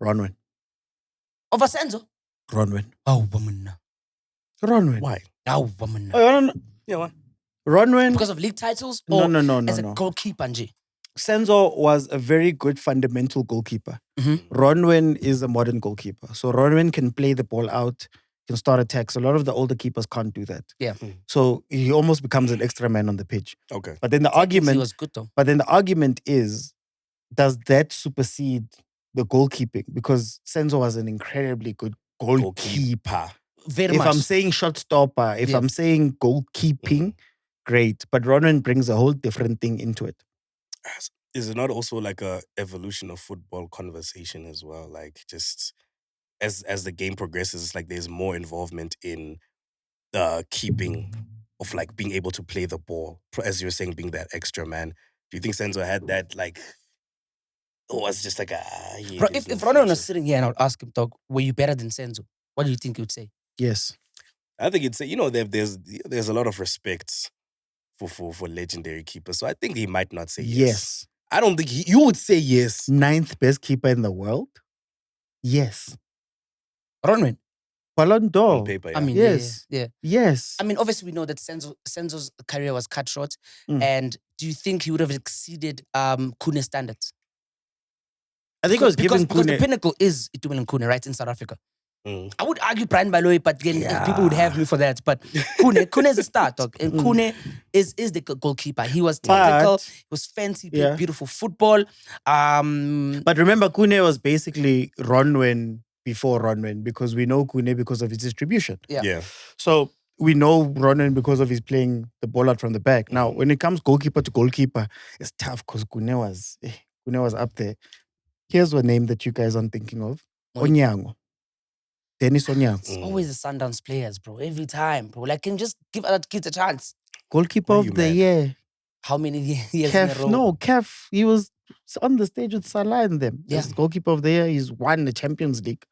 Ronwen. Over Senzo? Ronwen. Oh, woman. Ronwen. Why? Oh, woman. Oh, Yeah, why? Ronwen. Because of league titles? No, Or no. as a goalkeeper, Nje? Senzo was a very good fundamental goalkeeper. Ronwen is a modern goalkeeper. So Ronwen can play the ball out, can start attacks. A lot of the older keepers can't do that. Yeah. So he almost becomes an extra man on the pitch. Okay. But then the He argument, was good though. is, does that supersede the goalkeeping? Because Senzo was an incredibly good goalkeeper. Very If much. I'm saying shot stopper, if I'm saying goalkeeping, great. But Ronwen brings a whole different thing into it. Is it not also like a evolution of football conversation as well? Like just as the game progresses, it's like there's more involvement in the keeping of like being able to play the ball, as you're saying, being that extra man. Do you think Senzo had that like, or was it just like Bro, if Ronwen was sitting here and I would ask him, dog, were you better than Senzo? What do you think he would say? Yes. I think it's, there's a lot of respect for legendary keepers. So I think he might not say yes. I don't think you would say yes. 9th best keeper in the world? Yes. Ronwen? Ballon d'Or. On paper, yeah. I mean, Yes. yeah. Yes. I mean, obviously we know that Senzo's career was cut short. And do you think he would have exceeded Khune's standards? I think it was given because the Khune. pinnacle is Itumeleng Khune, right, in South Africa. I would argue Brian Baloyi, but again, people would have me for that. But Kune is a star, dog. And Kune is the goalkeeper. He was technical, he was fancy, played beautiful football. But remember, Kune was basically Ronwen before Ronwen because we know Kune because of his distribution. Yeah. So we know Ronwen because of his playing the ball out from the back. Now, when it comes goalkeeper to goalkeeper, it's tough because Kune was up there. Here's one name that you guys aren't thinking of. Onyango. Dennis Onyango. It's always the Sundowns players, bro. Every time, bro. Like, can you just give other kids a chance? Goalkeeper of the year. How many years in a row? No, Kef. He was on the stage with Salah and them. Yeah. He's goalkeeper of the year. He's won the Champions League.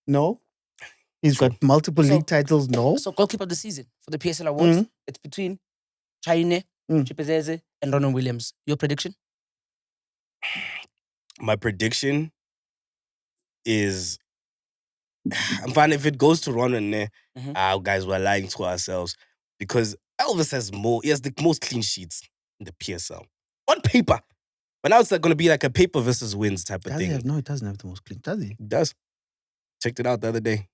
No. He's got multiple league titles. No. So goalkeeper of the season for the PSL Awards, it's between Chaine, Chipezeze, and Ronan Williams. Your prediction? My prediction is, I'm fine if it goes to Ronan. Guys, we're lying to ourselves because Elvis has he has the most clean sheets in the PSL on paper. But now it's going to be like a paper versus wins type of thing. No, it doesn't have the most clean. Does he? It does. Checked it out the other day.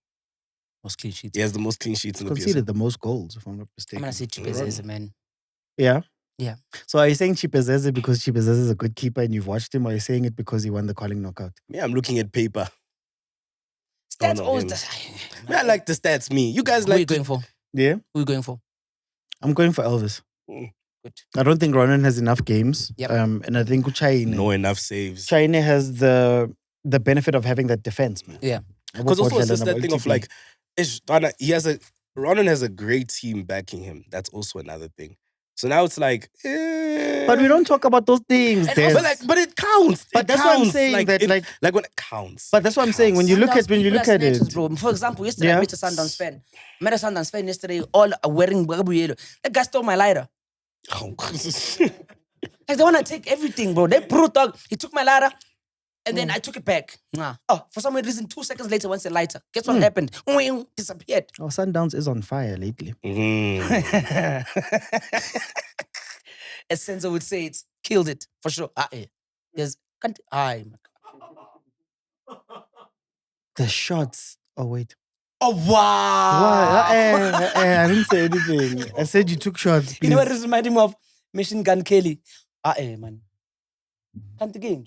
Most clean sheets. He has the most clean sheets in the Conceded PSL. the most goals, if I'm not I'm mistaken. gonna say Chipezeze, man. Yeah. Yeah. So are you saying Chipezeze because Chipezeze is a good keeper and you've watched him, or are you saying it because he won the calling knockout? Yeah, I'm looking at paper. Stats no, always. Man, I like the stats. Me, you guys Who are you like going for? Yeah. Who are you going for? I'm going for Elvis. Good. I don't think Ronan has enough games. Yep. And I think Chaine enough saves. Chaine has the benefit of having that defense, man. Yeah. Because also it's just that thing of like, Ronan has a great team backing him. That's also another thing. So now it's like, But we don't talk about those things. But it counts. But that's what I'm saying. Like when it counts. But that's what I'm saying. When you look at it, bro. For example, yesterday I met a Sundowns fan. I met a Sundowns fan yesterday, all wearing yellow. That guy stole my lighter. Like they want to take everything, bro. They brute dog. He took my lighter, and then I took it back. Oh, for some reason, 2 seconds later, once a lighter. Guess what happened? Disappeared. Oh, Sundowns is on fire lately. As Senzo would say, it's killed it for sure. Yes, The shots. Oh wait. Oh wow! I didn't say anything. I said you took shots. Please. You know what this reminded me of? Machine Gun Kelly. Man. Can't again.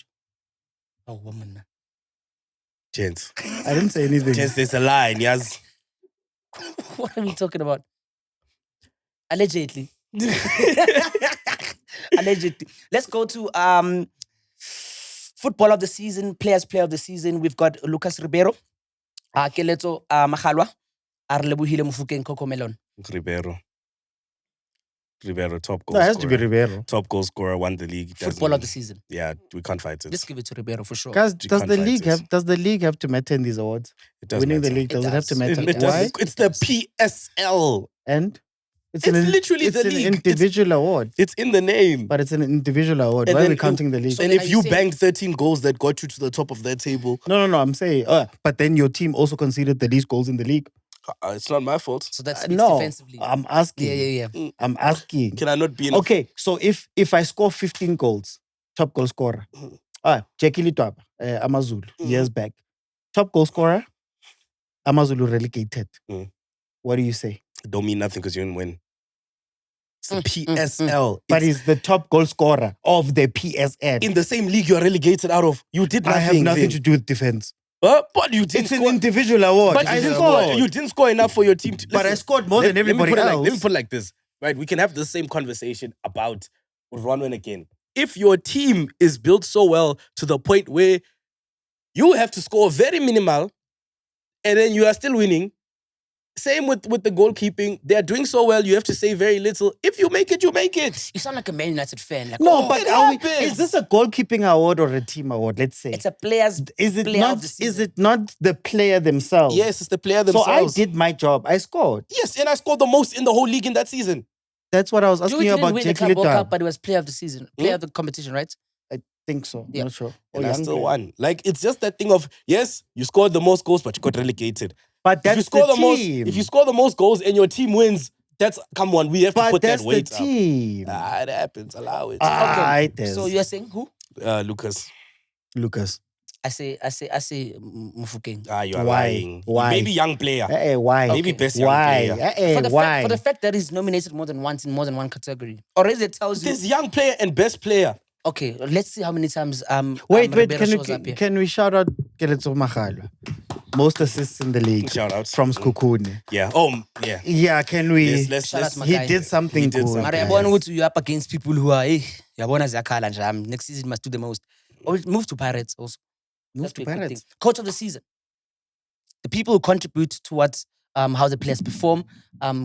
Oh woman. Gents. I didn't say anything. Gents, there's a line, yes. What are we talking about? Allegedly. Allegedly. Let's go to football of the season, player of the season. We've got Lucas Ribeiro, Keleto Mahalwa, Arlebuhile Mufukeng Cocomelon. Ribeiro, top goal No, it has scorer. to be Ribeiro. Top goal scorer, won the league. Football of the season. Yeah, we can't fight it. Just give it to Ribeiro for sure. Guys, does can't the fight league have to matter in these awards? It does Winning matter. the league, does it have to matter? It Why? does. It's the PSL. And It's literally the it's league. an individual award. It's in the name. But it's an individual award. And Why are then we counting the league? So And then if are you you saying- banged 13 goals that got you to the top of that table, No, I'm saying, but then your team also conceded the least goals in the league. it's not my fault. So that's No, defensively. I'm asking. Yeah. I'm asking. Can I not be in Okay, so if I score 15 goals, top goal scorer. Jackie Litwaba, Amazulu, years back. Top goal scorer, Amazulu relegated. What do you say? Don't mean nothing because you didn't win. It's the PSL. But he's the top goal scorer of the PSL. In the same league you are relegated out of. You did nothing. I have nothing then. to do with defense. But you didn't It's an score. individual award. But I you didn't scored. score. You didn't score enough for your team. To, But I listen, scored more than everybody else. Let me put it like this. Right? We can have the same conversation about Ronwen again. If your team is built so well to the point where you have to score very minimal and then you are still winning, same with the goalkeeping. They are doing so well, you have to say very little. If you make it, you make it. You sound like a Man United fan. Like, No, but it is happens. this a goalkeeping award or a team award? Let's say. it's a player's Is it player not? of the season. Is it not the player themselves? Yes, it's the player So themselves. I did my job. I scored. Yes, and I scored the most in the whole league in that season. That's what I was Dewey asking you didn't about. win the Jackie Club World Cup, Litwaba. but it was player of the season, player of the competition, right? I think so. Yeah. Not sure. And I still won. Like, it's just that thing of, yes, you scored the most goals, but you got relegated. But If you that's score the the most, team. if you score the most goals and your team wins, come on, we have to But put that's that the weight up. team. It happens. Allow it. It So is. you're saying who? Lucas. Lucas. I say Mufokeng. You are Why? lying. Why? Maybe young player. Why? Maybe best young Why? player. Why? For the fact that he's nominated more than once in more than one category, already it tells you. There's young player and best player. Okay, let's see how many times Wait, Ribeiro shows up here. can we shout out Keletso Magalo? Most assists in the league. Shout outs. From Skukune. Yeah. Yeah, can we? Let's Shout out to my He guy. did something He did good. something. Mara, guys. yabona you're up against people who are yabona ziyakhala nje, next season must do the most. Or move to Pirates also. Move to Pirates. Coach of the season. The people who contribute towards how the players perform,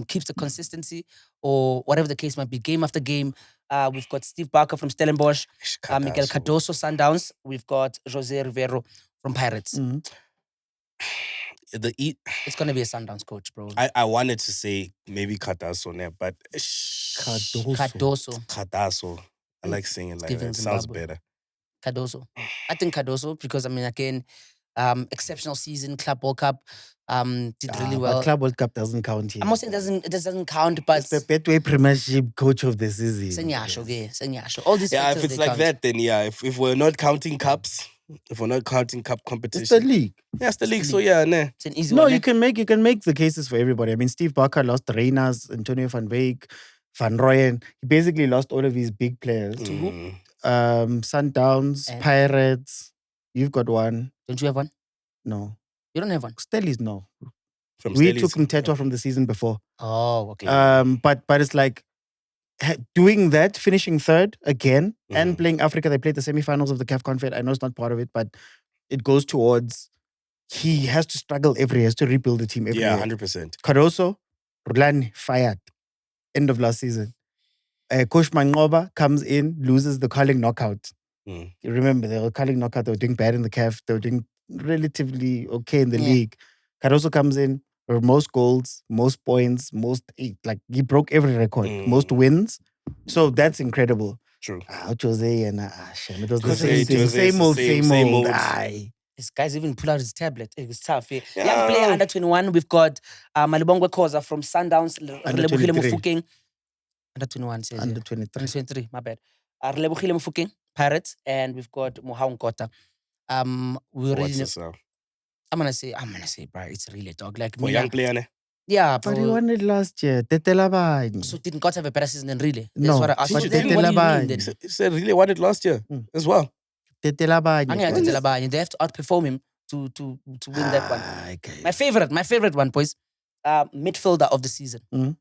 keeps the consistency, or whatever the case might be, game after game. We've got Steve Barker from Stellenbosch, Miguel Cardoso, Sundowns. We've got Jose Rivero from Pirates. Mhm. It's going to be a Sundowns coach, bro. I wanted to say maybe Cardoso, but Cardoso. I like saying it like Giving that. It sounds Zimbabwe. better. Cardoso. I think Cardoso, because again, exceptional season, Club World Cup, did really well. But Club World Cup doesn't count here. I'm not saying it doesn't count, but It's the Betway Premiership coach of the season. Senyasho. All these Yeah, factors, if it's they like count. that, then yeah. If we're not counting cups, if we're not counting cup competition, It's the league. yeah, it's the league. the So league. yeah, nah. It's an easy No, one. you can make the cases for everybody. I mean, Steve Barker lost Reyners, Antonio van Beek, Van Rooyen. He basically lost all of his big players. Mm. Sundowns, And- Pirates. You've got one. Don't you have one? No. You don't have one. Stelli's no. From We Stelli's. took Nkota from the season before. Oh, okay. But it's like doing that, finishing third again, and Mhm. playing Africa. They played the semifinals of the CAF Confed. I know it's not part of it, but it goes towards he has to struggle every year, has to rebuild the team every Yeah, year. 100%. Cardoso, Rhulani fired. End of last season. Coach Mangoba comes in, loses the Carling knockout. Mm. You remember they were Carling knockout. They were doing bad in the CAF. They were doing relatively okay in the Yeah. league. Cardoso comes in, most goals, most points, like he broke every record, most wins. So that's incredible. True. Jose and Shem, it was the Jose, same old. same old. Aye. This guy's even pulled out his tablet. It's tough. Yeah. Yeah. Young player under 21. We've got Malibongwe Khoza from Sundowns. Under Relebohile 23. Mofokeng. Under 21 says Under here. 23. Under 23, my bad. Relebohile Mofokeng, Pirates, and we've got Nkota. We already What's know, this? I'm gonna say, bro, it's really a dog. Like For me, young player, ne? yeah, But he bro. won it last year. Tetelabany. So did Nkota have a better season than really? No. That's what I asked. But What they do you mean Telabany. then? He said really wanted last year as well. Tetelabany. They have to outperform him to win that one. Okay. My favorite one, boys. Midfielder of the season. Mhm.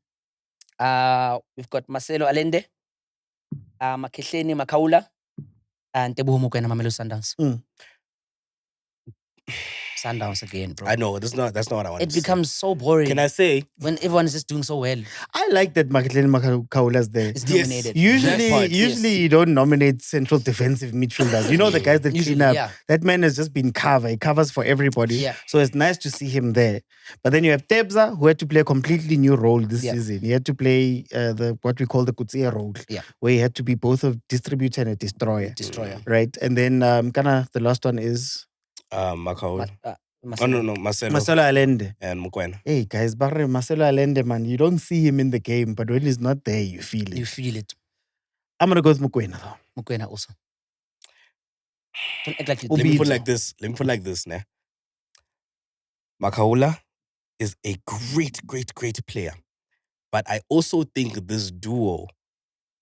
We've got Marcelo Allende, Makehleni Makaula, and Teboho Mokoena Mamelodi Sundowns. Mm. Sundowns again, bro. I know that's not what I want. It becomes so boring Can I say? when everyone is just doing so well. I like that Maketleni Makaula's there. It's Yes. nominated. Usually, That part, usually you don't nominate central defensive midfielders. You know the guys that Usually, clean up. yeah. That man has just been He covers for everybody. Yeah. So it's nice to see him there. But then you have Tebza, who had to play a completely new role this Yeah. season. He had to play what we call the Kutsia role, Yeah. where he had to be both a distributor and a destroyer. Destroyer. Right? And then the last one is Makaul. Oh Marcelo. no, Marcelo Marcelo Allende. and Mokoena. Hey guys, Barre Marcelo Allende, man, you don't see him in the game, but when he's not there, you feel it. You feel it. I'm gonna go with Mokoena though. Mokoena also. Don't act like you Let me put Ubito. like this. Nah. Makaula is a great player. But I also think this duo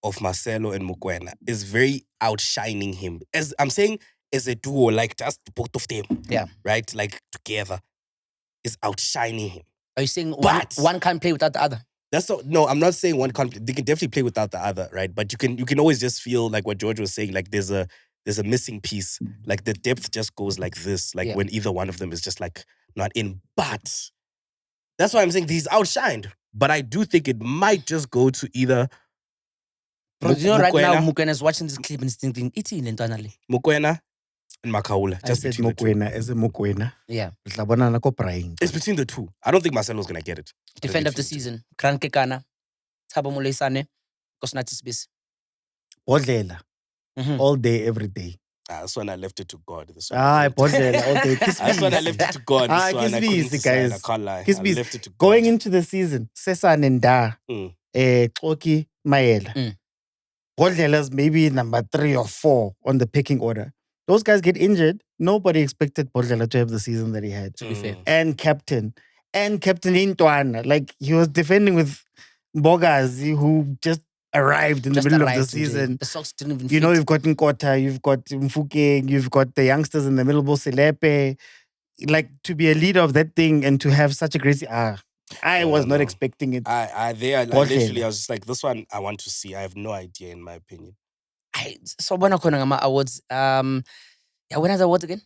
of Marcelo and Mokoena is very outshining him. As I'm saying, as a duo, like just both of them. Yeah. Right? Like together. Is outshining him. Are you saying But- one can't play without the other? No, I'm not saying one can't. They can definitely play without the other, right? But you can always just feel like what George was saying, like there's a missing piece. Like the depth just goes like this, like Yeah. when either one of them is just like not in. But that's why I'm saying he's outshined. But I do think it might just go to either Bro, you know right now Mokoena, Mokoena is watching this clip and he's thinking, "Iti internally." Mokoena and Makaula. I Just said between the two. Mokoena as a Mokoena. Yeah. It's between the two. I don't think Marcelo's gonna get it. Defender of the season. Kranke Kana. Thabo Moleisane. Kosnatis Bis. Bodlela. Mhm. All day, every day. That's when I left it to God. This one. Bodlela all day. Kiss That's when I left it to God. This one, I kiss couldn't me, decide. I guys. can't lie. Kiss I me. left it to God. Going into the season, Sesan and Da, Mm. Xoki, Maela. Mm. Bodlela's maybe number 3 or 4 on the picking order. Those guys get injured, nobody expected Bodlela to have the season that he had. To be fair. And captain Intwana. Like, he was defending with Bogazi, who just arrived in Just the middle of arrived the in season. The socks didn't even You know, fit. you've got Nkota, you've got Mfuke, you've got the youngsters in the middle, Boselepe. Like, to be a leader of that thing and to have such a crazy... I was not expecting it. I literally, I was just like, this one I want to see. I have no idea, in my opinion. So when I Konangama Awards, when are the awards again?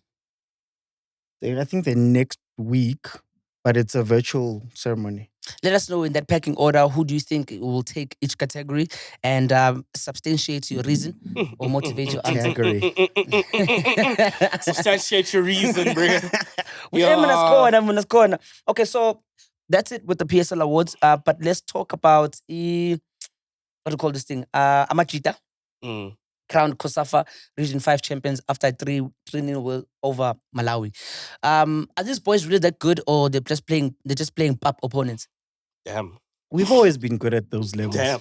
I think the next week, but it's a virtual ceremony. Let us know in that pecking order who do you think will take each category and substantiate your reason or motivate your answer. Category. Substantiate your reason, bro. I'm in a corner. Okay, so that's it with the PSL Awards. But let's talk about what do you call this thing? Amajita crowned COSAFA Region 5 champions after 3-0 over Malawi. Are these boys really that good, or they're just playing pop opponents? Damn. We've always been good at those levels. Damn.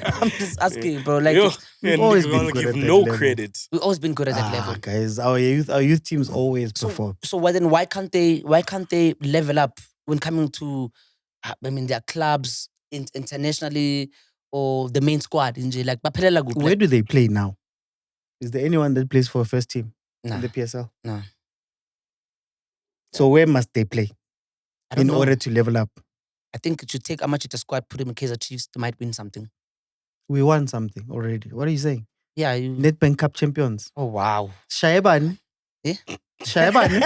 I'm just asking, bro. Like, we've always been good give at that no level. credit. we've always been good at that level. Guys, our youth teams always perform. So why can't they level up when coming to their clubs internationally or the main squad in like Baphelela Group? Where do they play now? Is there anyone that plays for a first team in the PSL? No. So where must they play in know. order to level up? I think it should take Amajita squad, put him in Kaizer Chiefs, they might win something. We won something already. What are you saying? Yeah. Nedbank Cup champions. Oh, wow. Shaeban. Eh? Shaeban.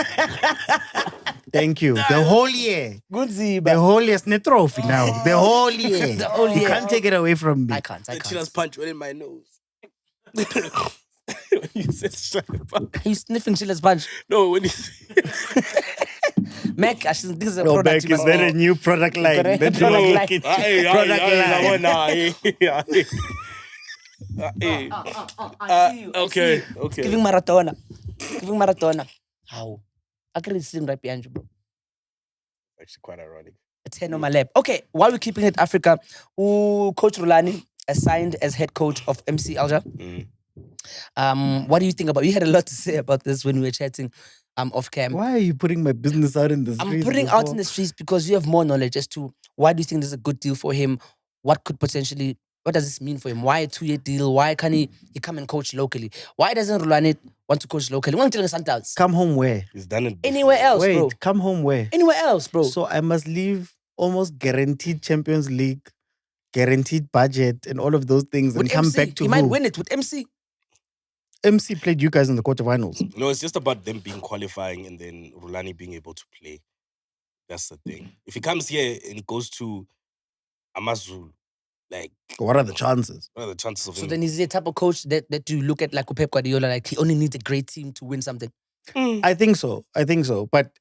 Thank you. The whole year. Good see, The whole year. It's not trophy now. The whole year. The whole You year. can't take it away from me. I can't. The chiller's punch went in my nose. When you said Shaeban. Are you sniffing Chilla's punch? No, when you Mac, I think this is a No, product. Beck, is that a new product line? Correct. That Product you- line. Okay. Giving Maratona. How? I can see him right behind you, bro. Actually, quite ironic. A 10 on my lap. Okay, while we're keeping it Africa, Coach Rhulani assigned as head coach of MC Alger. What do you think about? You had a lot to say about this when we were chatting off cam. Why are you putting my business out in the streets? I'm putting out in the streets because you have more knowledge as to why do you think this is a good deal for him? What does this mean for him? Why a 2-year deal? Why can't he come and coach locally? Why doesn't Rhulani want to coach locally? Why don't you Sundowns? Come home where? He's done it before. Anywhere else, Wait, bro. come home where? Anywhere else, bro. So I must leave almost guaranteed Champions League, guaranteed budget, and all of those things, with and come MC, back to he who? might win it with MC. MC played you guys in the quarterfinals. No, it's just about them being qualifying and then Rhulani being able to play. That's the thing. If he comes here and goes to Amazulu, like, What are the chances? what are the chances of So him? then is he a type of coach that you look at like Pep Guardiola, like he only needs a great team to win something? I think so. But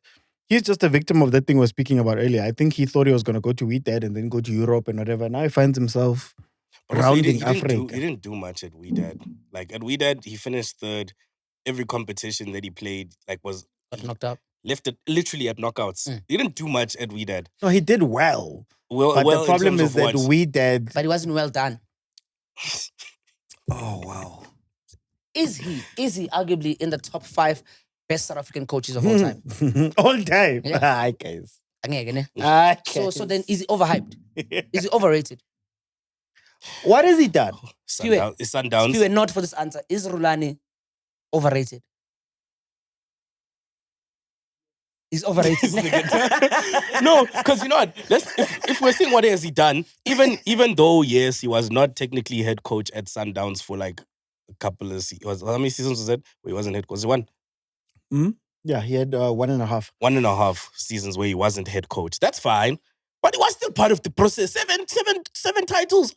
he's just a victim of that thing we were speaking about earlier. I think he thought he was going to go to Wydad and then go to Europe and whatever. Now he finds himself But also, rounding he Africa. didn't do much at Wydad. Like, at Wydad, he finished third. Every competition that he played, like, was Got knocked out. left it literally at knockouts. He didn't do much at Wydad. No, he did well. Well, But the in problem terms is of that what? Wydad... But he wasn't well done. Oh, wow. Is he arguably in the top 5 best South African coaches of all time? All time. Yeah. Hi, guys. Angeke, ne? Hi, So then is he overhyped? Is he overrated? What has he done? Sundowns. Spew a note for this answer. Is Rhulani overrated? He's overrated. No, because you know what? If we're saying what has he done, even though yes, he was not technically head coach at Sundowns for like a couple of seasons. How many seasons was that? Where he wasn't head coach. He won Yeah, he had 1.5. 1.5 seasons where he wasn't head coach. That's fine, but he was still part of the process. Seven titles.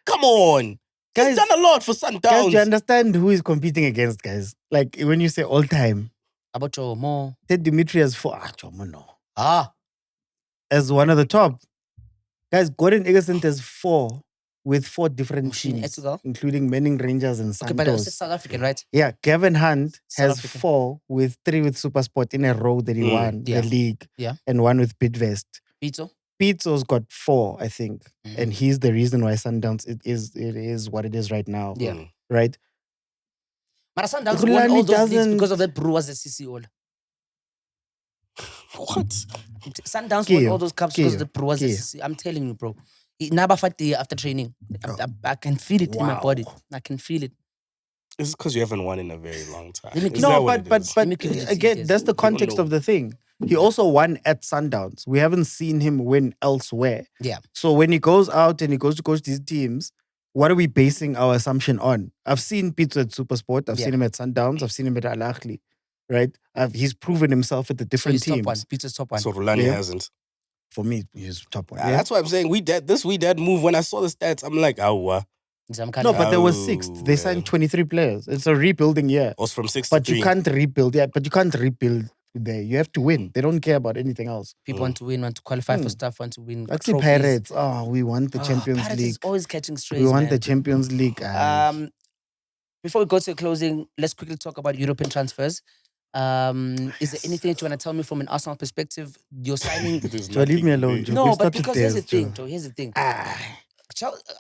Come on, Guys, he's done a lot for Guys, Sundowns. do you understand who he's competing against, guys? Like, when you say all time, About your more. Ted Dimitri has 4. Chomo, no. Ah. As one of the top. Guys, Gordon Egerson has 4 with 4 different Machine teams, Ettifaq. including Manning Rangers and Okay, but it was Santos. South African, right? Yeah, Gavin Hunt South has African. 4 with 3 with SuperSport in a row that he won yeah. the league. Yeah. And 1 with Bidvest. Pizzo. Pizzo's got 4, I think. And he's the reason why Sundowns it is what it is right now. Yeah. Right? But Sundowns won Rhulani all those leagues doesn't- because of that Brewers CC all. What? Sundowns won all those cups because of the Brewers Keo. CC. I'm telling you, bro. Naba fati after training. I can feel it in my Wow. body. I can feel it. It's because you haven't won in a very long time. Let me- Is No, that what it is? Let me give you the again, details. that's the context know. of the thing. He also won at Sundowns. We haven't seen him win elsewhere. Yeah. So when he goes out and he goes to coach these teams, what are we basing our assumption on? I've seen Pizza at Supersport. I've Yeah. seen him at Sundowns. I've seen him at Al Ahly. Right? He's proven himself at the So different he's top teams. one. Peter's top one. So Rhulani Yeah. hasn't. For me, he's top one. Yeah, that's why I'm saying we did move. When I saw the stats, I'm like, oh, No, but they were Oh, sixth. They signed man. 23 players. It's a rebuilding year. was from 6 But to 3. you can't rebuild. Yeah, but you can't rebuild there. You have to win. They don't care about anything else. People want to win, want to qualify for Hmm. stuff, want to win. Actually, trophies. Pirates. Oh, we want the Champions Pirates League. is always catching strays. We want man. the Champions League. Before we go to a closing, let's quickly talk about European transfers. Is there anything that you want to tell me from an Arsenal perspective? You're signing. Joe, leave me alone, Joe. No, We've but started because here's the theirs, thing, Joe. Joe. Here's the thing.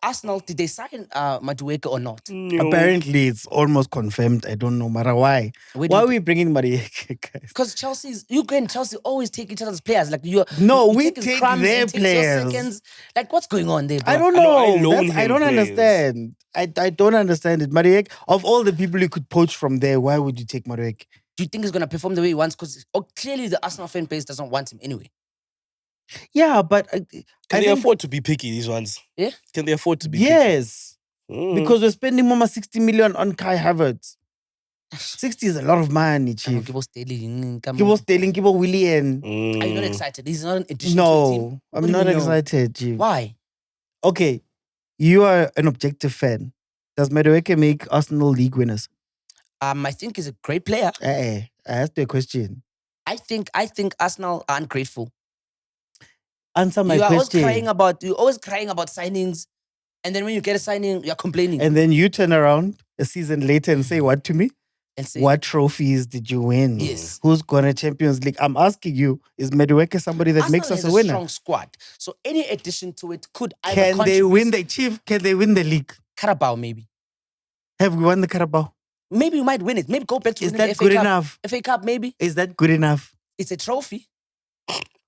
Arsenal, did they sign Madueke or not? Apparently, it's almost confirmed. I don't know, Mara, why? Why are we bringing Marieke, guys? Because Chelsea always take each other's players. Like you We his take crumbs, their he takes your players. seconds. Like what's going on there, bro? I don't I know, I know. loan I him don't players. understand. I don't understand it. Marieke, of all the people you could poach from there, why would you take Marieke? Do you think he's gonna perform the way he wants? Because clearly the Arsenal fan base doesn't want him anyway. Yeah, but Can I they think- afford to be picky, these ones? Yeah? Can they afford to be picky? yes, Mm. because we're spending more than 60 million on Kai Havertz. 60 is a lot of money, Chief. Kibo Sterling, come Kibo on. Sterling, Kibo Willian. Are you not Mm. excited? He's not an addition to the team. No, What I'm do you not mean, no? excited, Chief. Why? Okay, you are an objective fan. Does Madueke make Arsenal league winners? I think he's a great player. I asked you a question. I think Arsenal are ungrateful. Answer my You're always question. crying about signings, and then when you get a signing, you're complaining And then you turn around a season later and say what to me? and say, What trophies did you win? Yes. Who's gone to Champions League? I'm asking you, is Madueke somebody that Arsenal makes us has a winner? strong squad, so any addition to it could either Can they contribute- win the Chief? Can they win the league? Carabao? Maybe Have we won the Carabao? we might win it. Maybe go back to Is winning that the FA good Cup. enough? FA Cup, maybe Is that good enough? it's a trophy.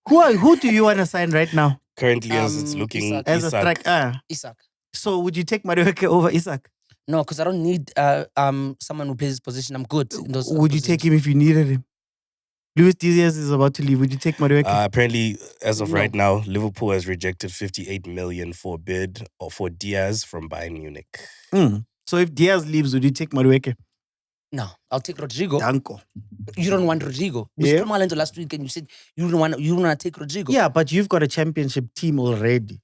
Who do you want to sign right now Currently, as it's looking, Isak. as a Isak. striker? Isak. So would you take Madueke over Isak? No, because I don't need someone who plays his position. I'm good in those. Would you take him if you needed him? Luis Diaz is about to leave. Would you take Madueke? Apparently, as of No. right now, Liverpool has rejected 58 million for a bid or for Diaz from Bayern Munich. So if Diaz leaves, would you take Madueke? No, I'll take Rodrigo. Danko. You don't want Rodrigo. We Yeah. spoke Malento last week and you said you don't want to take Rodrigo. Yeah, but you've got a championship team already.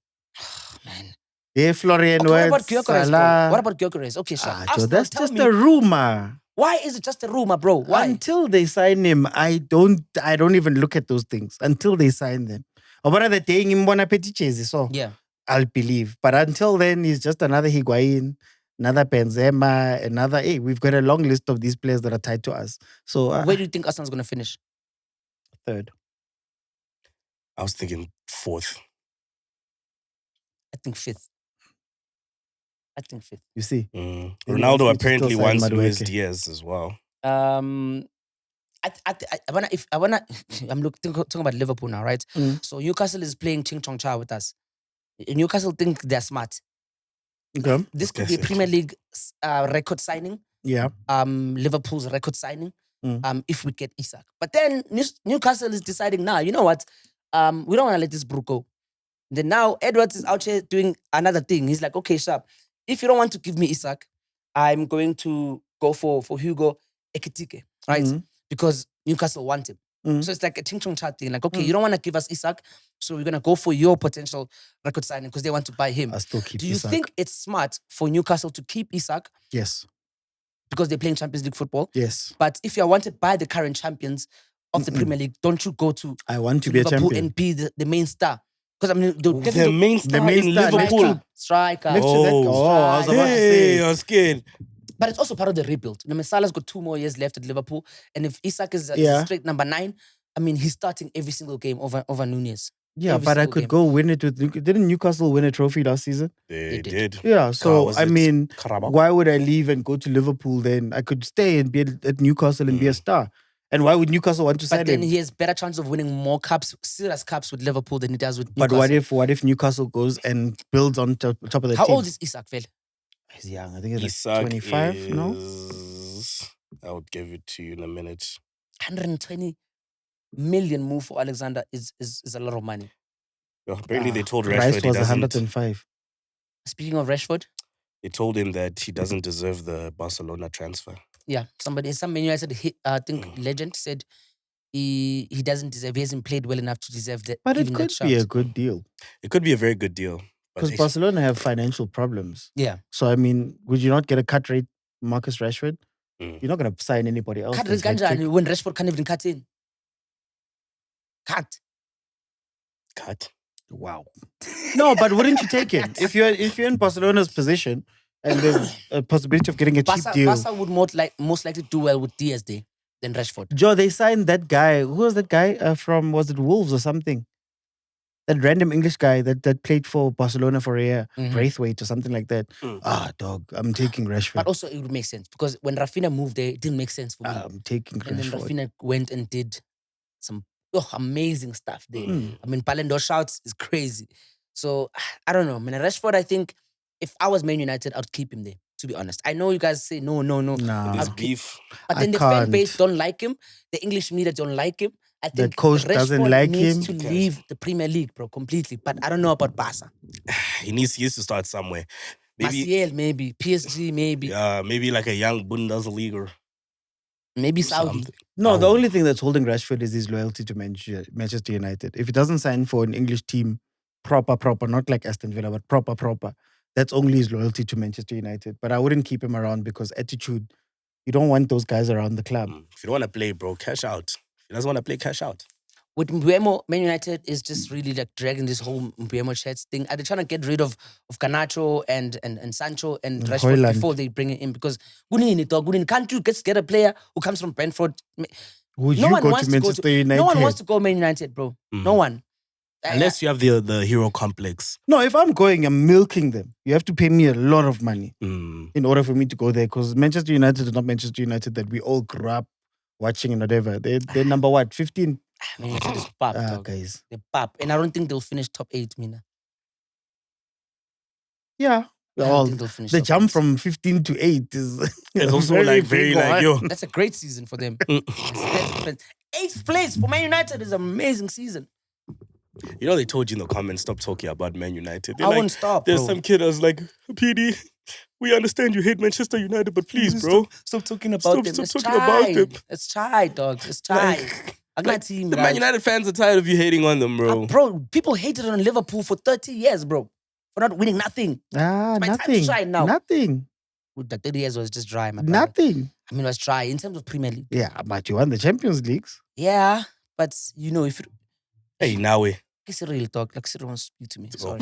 Man. Yeah, Florian Okay, what about Wirtz, Gyökeres, bro? Salah. What about Gyökeres? Okay, sure. Joe, Arsenal, that's tell just me, a rumor. why is it just a rumor, bro? Why? Until they sign him, I don't even look at those things until they sign them. Or what are they saying him bona petichezi? So Yeah. I'll believe. But until then, he's just another Higuain, another Benzema, another. Hey, we've got a long list of these players that are tied to us. So Where do you think Arsenal's going to finish? third. I was thinking fourth. I think fifth. You see, Mm. Then Ronaldo obviously apparently still sign wants Luis Madueke. Diaz as well. I'm talking about Liverpool now, right? Mm. So Newcastle is playing Ching Chong Cha with us. Newcastle think they're smart. Okay. This could That's be a it. Premier League record signing. Yeah. Liverpool's record signing. Mm. If we get Isak, but then Newcastle is deciding now. You know what? We don't want to let this brew go. Then now Edwards is out here doing another thing. He's like, okay, sharp. If you don't want to give me Isak, I'm going to go for Hugo Ekitike, right? Mhm. Because Newcastle want him. Mhm. So it's like a Ching Chong Chat thing. Like, okay, you don't want to give us Isak, so we're gonna go for your potential record signing because they want to buy him. I still keep Do you Isak. think it's smart for Newcastle to keep Isak Yes. because they're playing Champions League football? Yes. But if you're wanted by the current champions of the Premier League, don't you go to I want to be a Liverpool champion. and be the main star? Because I mean, The main star in star, Liverpool. striker. Next to that, I was about to Hey, say. I was scared. But it's also part of the rebuild. I mean, Salah's got 2 more years left at Liverpool, and if Isak is a Yeah. straight number 9, I mean, he's starting every single game over Nunez. Yeah, Every but I single could game. go win it with. Didn't Newcastle win a trophy last season? They did. did. Yeah, so was I it? mean, Carabao? why would I leave and go to Liverpool then? I could stay and be at Newcastle and be a star. And why would Newcastle want to sign But then him? he has better chance of winning more cups, serious cups with Liverpool than he does with But Newcastle. what if Newcastle goes and builds on top of the How team? old is Ettifaq, Phil? He's young. I think he's like Ettifaq 25, no? I'll give it to you in a minute. 120 million move for Alexander is a lot of money. Apparently, they told Rice Rashford he was doesn't. 105. Speaking of Rashford, They told him that he doesn't deserve the Barcelona transfer. yeah, some Man United, I think legend said he doesn't deserve. He hasn't played well enough to deserve that. But it even could that be a shout. good deal. It could be a very good deal. Because But Barcelona have financial problems. Yeah, So, I mean, would you not get a cut rate, Marcus Rashford? Mm. You're not going to sign anybody else. cut that's is hat-trick. when Rashford can't even cut in. Cut. cut. Wow. No, but wouldn't you take him? If you're in Barcelona's position and there's a possibility of getting a cheap deal. Barca would most likely do well with Diaz there than Rashford. Joe, they signed that guy. Who was that guy from, was it Wolves or something? That random English guy that played for Barcelona for a year. Mhm. Braithwaite or something like that. Mm. Dog, I'm taking Rashford. But also it would make sense because when Rafinha moved there, it didn't make sense for me. I'm taking and then Rashford. Rafinha went and did some amazing stuff there. Mm. I mean, Ballon d'Or shouts is crazy. So I don't know, man. Rashford, I think if I was Man United, I'd keep him there. To be honest, I know you guys say no. Nah. There's I'll beef. But I then the fan base can't. don't like him. The English media don't like him. I think coach doesn't Rashford like needs him. to leave the Premier League, bro, completely. But I don't know about Barca. He needs to start somewhere. Maybe, Martial, maybe. PSG, maybe. maybe like a young Bundesliga. Maybe Saudi. Something. No, the only thing that's holding Rashford is his loyalty to Manchester United. If he doesn't sign for an English team, proper, not like Aston Villa, but proper, that's only his loyalty to Manchester United. But I wouldn't keep him around because attitude, you don't want those guys around the club. If you don't want to play, bro, cash out. If he doesn't want to play, cash out. With Mbeumo, Man United is just really like dragging this whole Mbeumo Chats thing. Are they trying to get rid of Garnacho and Sancho and Rashford Højlund. before they bring it in? Because can't you just get a player who comes from Brentford? Would No you one go wants to to go Manchester United? No one wants to go Man United, bro. No one. Unless you have the hero complex. No, if I'm going, I'm milking them. You have to pay me a lot of money in order for me to go there because Manchester United is not Manchester United that we all grew up watching and whatever. They're number what, 15? Man United is pop, dog. Guys. They're pop. And I don't think they'll finish top 8, Mina. Yeah. I don't Well, think they'll finish the top jump 8. from 15 to 8 is It's also like very big like, one. yo. That's a great season for them. Eighth place for Man United is an amazing season. You know, they told you in the comments, stop talking about Man United. They're I like, won't stop, There's bro. some kid that was like, PD, we understand you hate Manchester United, but please, bro. Stop talking about them. Stop talking about them. It's chai, dog. It's chai. I'm Like, not team, the Man United fans are tired of you hating on them, bro. Bro, people hated on Liverpool for 30 years, bro. For not winning nothing. my time to Nothing. shine now. Nothing. The 30 years was just dry, my brother. Nothing. I mean, it was dry in terms of Premier League. Yeah, but you won the Champions Leagues. Yeah, but you know, if you... Hey, now we. It's a real talk. Like, Cyril wants to speak to me. Sorry.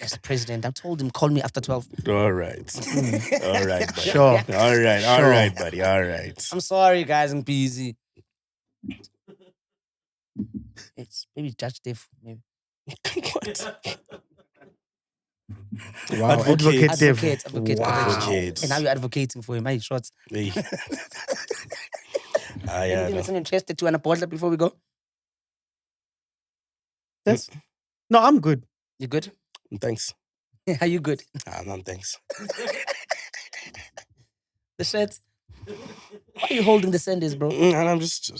As the president, I told him, call me after 12. All right. All right, buddy. Sure. All right. All Sure. right, buddy. All right. I'm sorry, guys. I'm busy. It's maybe Judge Dave. Maybe. What? Wow, Advocate. Advocate. Wow. Advocate. And now you're advocating for him. Hey, shots. Hey. Yeah. Anything that's on your chest that you want to bottle before we go? Yes. No, I'm good. You good? Thanks. Are you good? No, thanks. The shirt. Why are you holding the senders, bro? And I'm just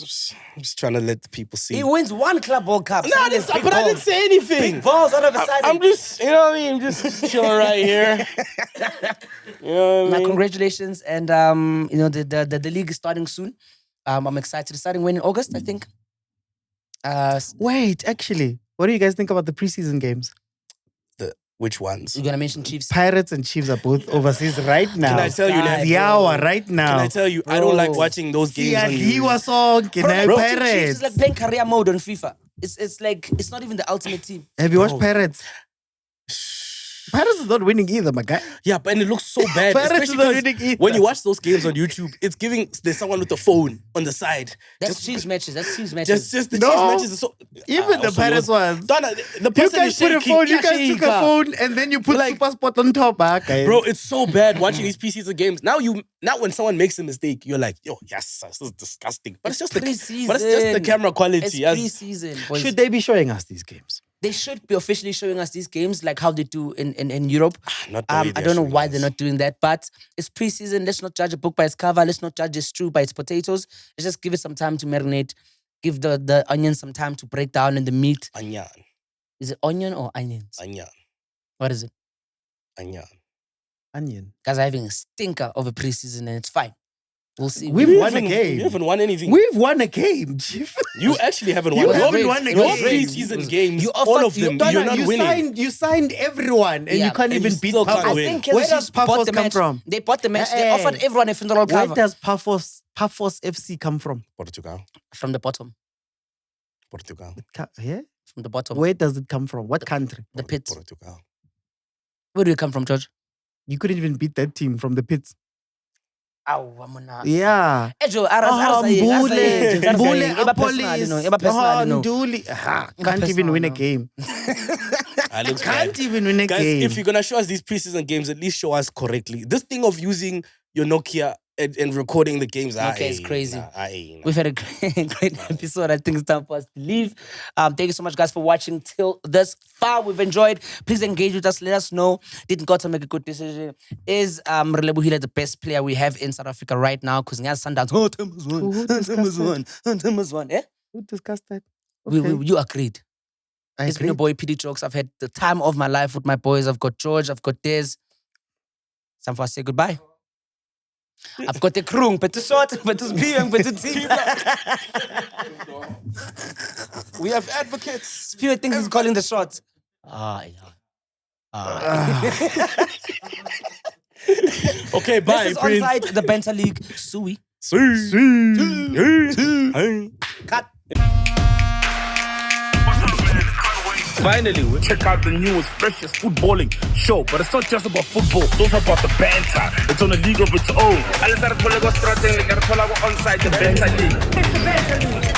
trying to let the people see. He wins one Club World Cup. No, I didn't say anything. Big balls out of the side. I'm just, you know what I mean? I'm just chilling right here. You know what I mean? Congratulations, and you know the league is starting soon. I'm excited. It's starting when in August, I think. Wait, actually, what do you guys think about the preseason games? Which ones? You're gonna mention Chiefs. Pirates and Chiefs are both overseas right now. Can I tell you that? The hour right now. Can I tell you, I don't like watching those games. Yeah, on he was on Bro, Pirates. Chiefs is like playing career mode on FIFA. It's like it's not even the ultimate team. Have you watched Pirates? Pirates is not winning either, my guy. Yeah, but and it looks so bad. Pirates is Especially not 'cause winning either. when you watch those games on YouTube, it's giving there's someone with a phone on the side. That's cheese matches. That's cheese matches. Just the No. cheese matches are so. Even the also Pirates yours. ones. Donna, the You person guys is put a shaking. phone. You guys took a phone and then you put Like- Super Spot on top, guys. Bro, it's so bad watching these preseason games. Now when someone makes a mistake, you're like, yo, yes, this is disgusting. But it's just the preseason. camera quality. It's as- preseason. Boys. Should they be showing us these games? They should be officially showing us these games like how they do in Europe. Not the way I they're don't know showing why us. they're not doing that, but it's preseason. Let's not judge a book by its cover. Let's not judge a stew by its potatoes. Let's just give it some time to marinate. Give the onion some time to break down in the meat. Onion. Is it onion or onions? Onion. What is it? Onion. Onion. Guys are having a stinker of a preseason and it's fine. We'll see. We've won a game. You haven't won anything. We've won a game, Chief. You actually haven't You won. haven't Your- won a Your game. preseason games, You all offered- of them, you- you're not winning. You signed everyone, and Yeah, you can't and even you beat still can't Pafos. win. I think Where Kelsey does bought Pafos the come match. from? They bought the match. They Hey. offered everyone a funeral Where cover does Pafos FC come from? Portugal. from the bottom. Portugal. Yeah? From the bottom. Where does it come from? What country? The pits. Portugal. Where do you come from, George? You couldn't even beat that team from the pits. Ow, Wamona. Yeah. Ejo, Mbule, Eba personal, no. Eba personal, no. Nduli. Can't personal, even win a no. game. I look Can't bad. even win a Guys, game. if you're gonna show us these preseason games, at least show us correctly. This thing of using your Nokia and recording the games, Nokia is crazy. Nah. We've had a great episode. I think it's time for us to leave. Thank you so much, guys, for watching till this far. We've enjoyed. Please engage with us. Let us know. Did Nkota make a good decision? Is Rhulani the best player we have in South Africa right now? Because Ngas Sundowns. Oh, Thomas won. Eh? Who discussed that? You agreed. I It's been your boy PD Jokes. I've had the time of my life with my boys. I've got George. I've got Des. It's time for us to say goodbye. I've got the crew, but to short, but to speak, but to team. We have advocates. Spirit thinks he's calling the shots. Okay, bye, This is Prince. onside the Banter League. Sui. Cut. Finally, we check out the newest, freshest footballing show. But it's not just about football, it's also about the banter. It's on a league of its own. Onside the Banter League. It's the Banter League.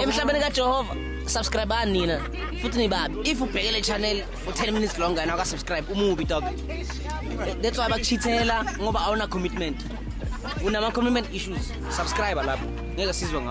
Emhlabeni kaJehova subscribe nina futhi nibabi if ubhekele channel for 10 minutes longer na subscribe umubi dog that's why bakuchithela ngoba awuna commitment unama commitment issues subscribe lapho ngeke sizwe ngawo